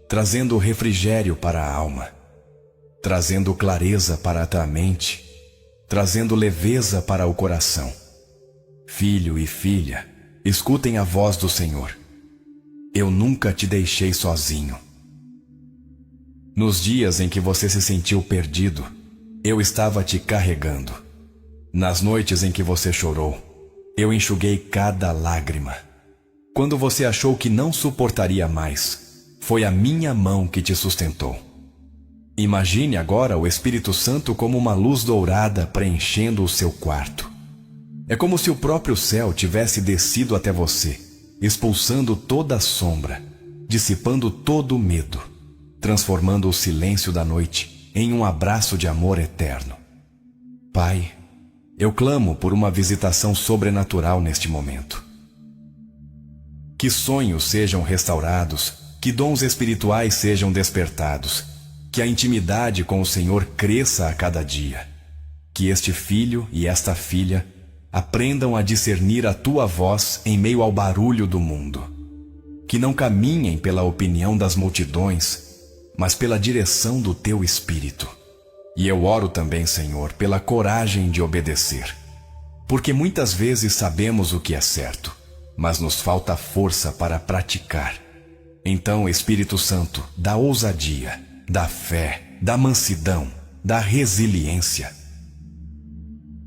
trazendo refrigério para a alma, trazendo clareza para a mente, trazendo leveza para o coração. Filho e filha, escutem a voz do Senhor. Eu nunca te deixei sozinho. Nos dias em que você se sentiu perdido, eu estava te carregando. Nas noites em que você chorou, eu enxuguei cada lágrima. Quando você achou que não suportaria mais, foi a minha mão que te sustentou. Imagine agora o Espírito Santo como uma luz dourada preenchendo o seu quarto. É como se o próprio céu tivesse descido até você, expulsando toda a sombra, dissipando todo o medo, transformando o silêncio da noite em um abraço de amor eterno. Pai, eu clamo por uma visitação sobrenatural neste momento. Que sonhos sejam restaurados, que dons espirituais sejam despertados, que a intimidade com o Senhor cresça a cada dia. Que este filho e esta filha aprendam a discernir a tua voz em meio ao barulho do mundo. Que não caminhem pela opinião das multidões, mas pela direção do teu Espírito. E eu oro também, Senhor, pela coragem de obedecer. Porque muitas vezes sabemos o que é certo, mas nos falta força para praticar. Então, Espírito Santo, dá ousadia, dá fé, dá mansidão, dá resiliência.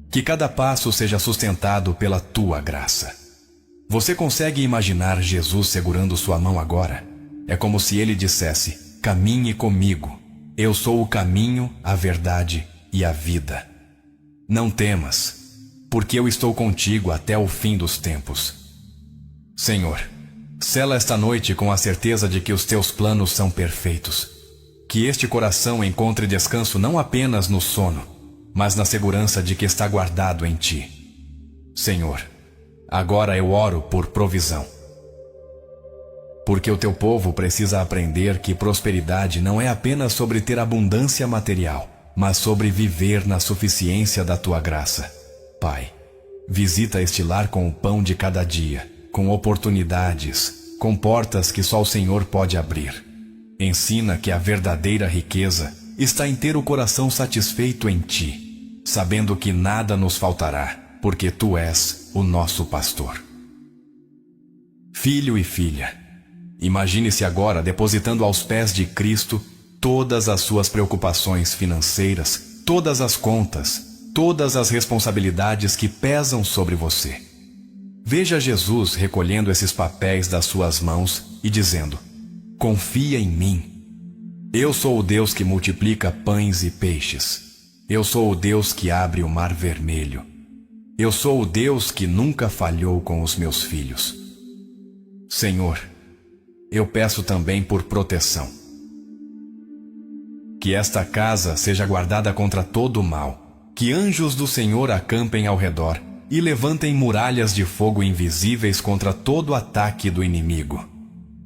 Que cada passo seja sustentado pela tua graça. Você consegue imaginar Jesus segurando sua mão agora? É como se ele dissesse: caminhe comigo. Eu sou o caminho, a verdade e a vida. Não temas, porque eu estou contigo até o fim dos tempos. Senhor, sela esta noite com a certeza de que os teus planos são perfeitos. Que este coração encontre descanso não apenas no sono, mas na segurança de que está guardado em ti. Senhor, agora eu oro por provisão. Porque o teu povo precisa aprender que prosperidade não é apenas sobre ter abundância material, mas sobre viver na suficiência da tua graça. Pai, visita este lar com o pão de cada dia, com oportunidades, com portas que só o Senhor pode abrir. Ensina que a verdadeira riqueza está em ter o coração satisfeito em ti, sabendo que nada nos faltará, porque tu és o nosso pastor. Filho e filha, imagine-se agora depositando aos pés de Cristo todas as suas preocupações financeiras, todas as contas, todas as responsabilidades que pesam sobre você. Veja Jesus recolhendo esses papéis das suas mãos e dizendo: confia em mim. Eu sou o Deus que multiplica pães e peixes. Eu sou o Deus que abre o mar vermelho. Eu sou o Deus que nunca falhou com os meus filhos. Senhor, eu peço também por proteção. Que esta casa seja guardada contra todo o mal. Que anjos do Senhor acampem ao redor e levantem muralhas de fogo invisíveis contra todo ataque do inimigo.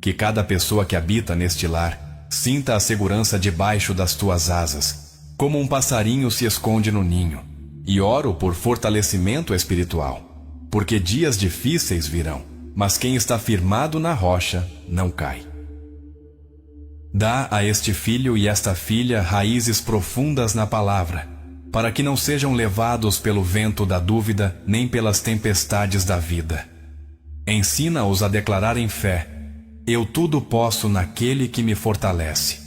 Que cada pessoa que habita neste lar sinta a segurança debaixo das tuas asas, como um passarinho se esconde no ninho. E oro por fortalecimento espiritual, porque dias difíceis virão, mas quem está firmado na rocha não cai. Dá a este filho e esta filha raízes profundas na palavra, para que não sejam levados pelo vento da dúvida nem pelas tempestades da vida. Ensina-os a declarar em fé: eu tudo posso naquele que me fortalece.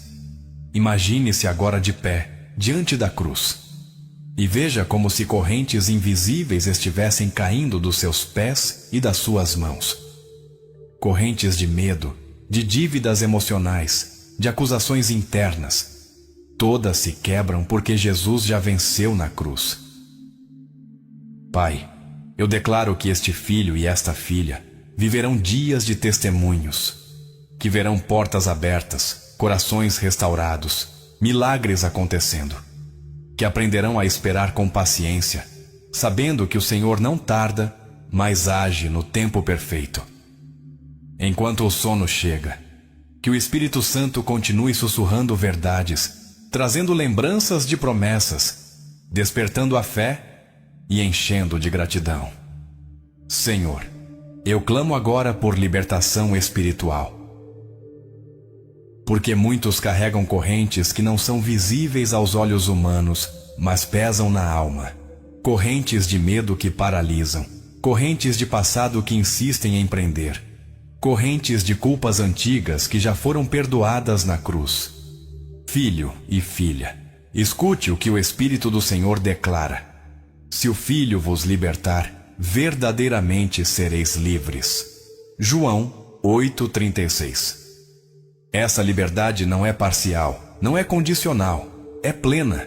Imagine-se agora de pé, diante da cruz, e veja como se correntes invisíveis estivessem caindo dos seus pés e das suas mãos. Correntes de medo, de dívidas emocionais, de acusações internas, todas se quebram porque Jesus já venceu na cruz. Pai, eu declaro que este filho e esta filha viverão dias de testemunhos, que verão portas abertas, corações restaurados, milagres acontecendo, que aprenderão a esperar com paciência, sabendo que o Senhor não tarda, mas age no tempo perfeito. Enquanto o sono chega, que o Espírito Santo continue sussurrando verdades, trazendo lembranças de promessas, despertando a fé e enchendo de gratidão. Senhor, eu clamo agora por libertação espiritual, porque muitos carregam correntes que não são visíveis aos olhos humanos, mas pesam na alma. Correntes de medo que paralisam, correntes de passado que insistem em prender, correntes de culpas antigas que já foram perdoadas na cruz. Filho e filha, escute o que o Espírito do Senhor declara: se o Filho vos libertar, verdadeiramente sereis livres. João 8,36. Essa liberdade não é parcial, não é condicional, é plena.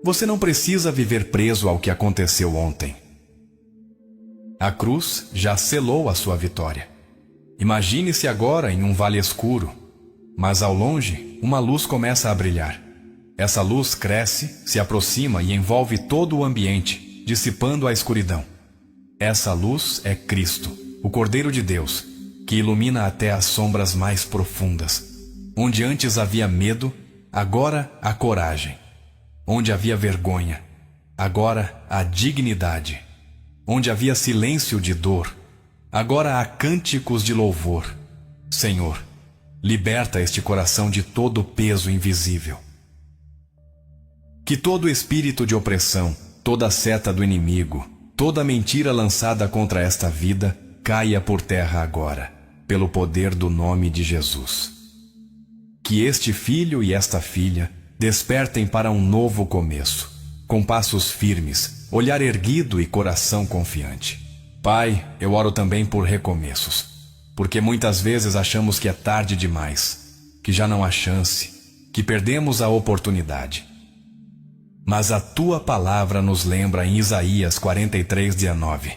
Você não precisa viver preso ao que aconteceu ontem. A cruz já selou a sua vitória. Imagine-se agora em um vale escuro, mas ao longe uma luz começa a brilhar. Essa luz cresce, se aproxima e envolve todo o ambiente, dissipando a escuridão. Essa luz é Cristo, o Cordeiro de Deus, que ilumina até as sombras mais profundas. Onde antes havia medo, agora há coragem. Onde havia vergonha, agora há dignidade. Onde havia silêncio de dor, agora há cânticos de louvor. Senhor, liberta este coração de todo o peso invisível. Que todo espírito de opressão, toda seta do inimigo, toda mentira lançada contra esta vida caia por terra agora, pelo poder do nome de Jesus. Que este filho e esta filha despertem para um novo começo, com passos firmes, olhar erguido e coração confiante. Pai, eu oro também por recomeços, porque muitas vezes achamos que é tarde demais, que já não há chance, que perdemos a oportunidade. Mas a tua palavra nos lembra em Isaías 43:19.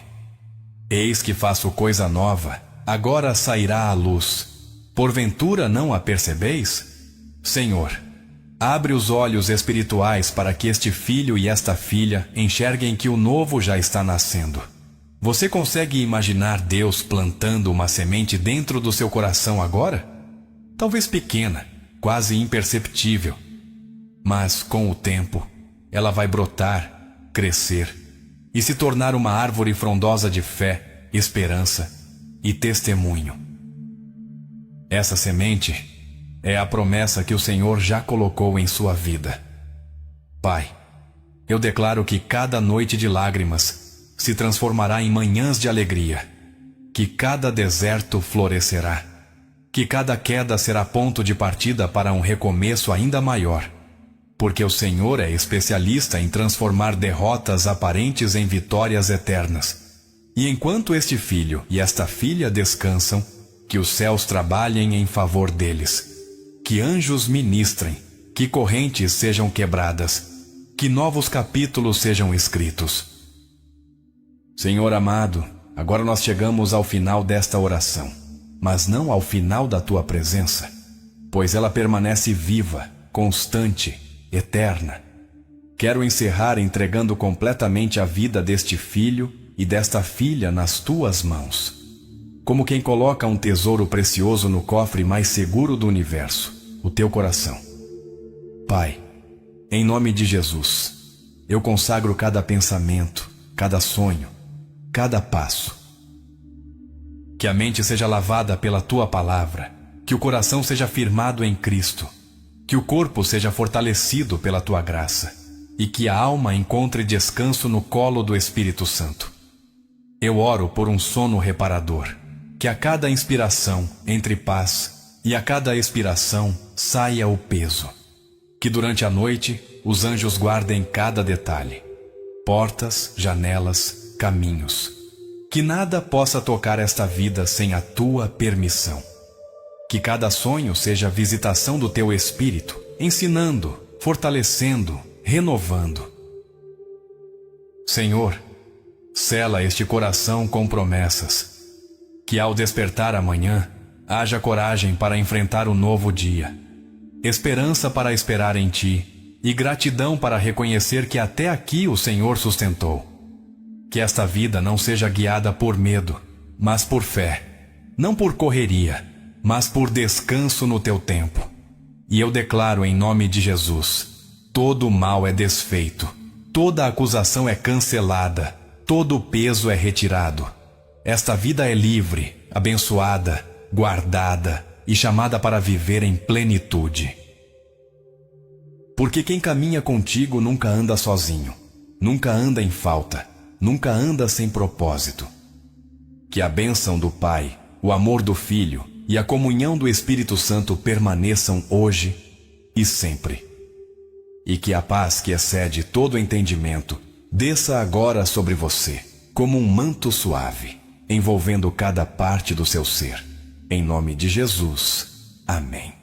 Eis que faço coisa nova, agora sairá à luz. Porventura não a percebeis? Senhor, abre os olhos espirituais para que este filho e esta filha enxerguem que o novo já está nascendo. Você consegue imaginar Deus plantando uma semente dentro do seu coração agora? Talvez pequena, quase imperceptível. Mas, com o tempo, ela vai brotar, crescer e se tornar uma árvore frondosa de fé, esperança e testemunho. Essa semente É a promessa que o Senhor já colocou em sua vida. Pai, eu declaro que cada noite de lágrimas se transformará em manhãs de alegria, que cada deserto florescerá, que cada queda será ponto de partida para um recomeço ainda maior, porque o Senhor é especialista em transformar derrotas aparentes em vitórias eternas. E enquanto este filho e esta filha descansam, que os céus trabalhem em favor deles, que anjos ministrem, que correntes sejam quebradas, que novos capítulos sejam escritos. Senhor amado, agora nós chegamos ao final desta oração, mas não ao final da tua presença, pois ela permanece viva, constante, eterna. Quero encerrar entregando completamente a vida deste filho e desta filha nas tuas mãos, como quem coloca um tesouro precioso no cofre mais seguro do universo, o teu coração. Pai, em nome de Jesus, eu consagro cada pensamento, cada sonho, cada passo. Que a mente seja lavada pela tua palavra, que o coração seja firmado em Cristo, que o corpo seja fortalecido pela tua graça e que a alma encontre descanso no colo do Espírito Santo. Eu oro por um sono reparador, que a cada inspiração entre paz e a cada expiração saia o peso. Que durante a noite os anjos guardem cada detalhe, portas, janelas, caminhos. Que nada possa tocar esta vida sem a tua permissão. Que cada sonho seja a visitação do teu Espírito, ensinando, fortalecendo, renovando. Senhor, sela este coração com promessas. Que ao despertar amanhã, haja coragem para enfrentar o novo dia, esperança para esperar em ti e gratidão para reconhecer que até aqui o Senhor sustentou. Que esta vida não seja guiada por medo, mas por fé, não por correria, mas por descanso no teu tempo. E eu declaro em nome de Jesus, todo o mal é desfeito, toda acusação é cancelada, todo o peso é retirado. Esta vida é livre, abençoada, guardada e chamada para viver em plenitude. Porque quem caminha contigo nunca anda sozinho, nunca anda em falta, nunca anda sem propósito. Que a bênção do Pai, o amor do Filho e a comunhão do Espírito Santo permaneçam hoje e sempre. E que a paz que excede todo entendimento desça agora sobre você, como um manto suave, envolvendo cada parte do seu ser. Em nome de Jesus. Amém.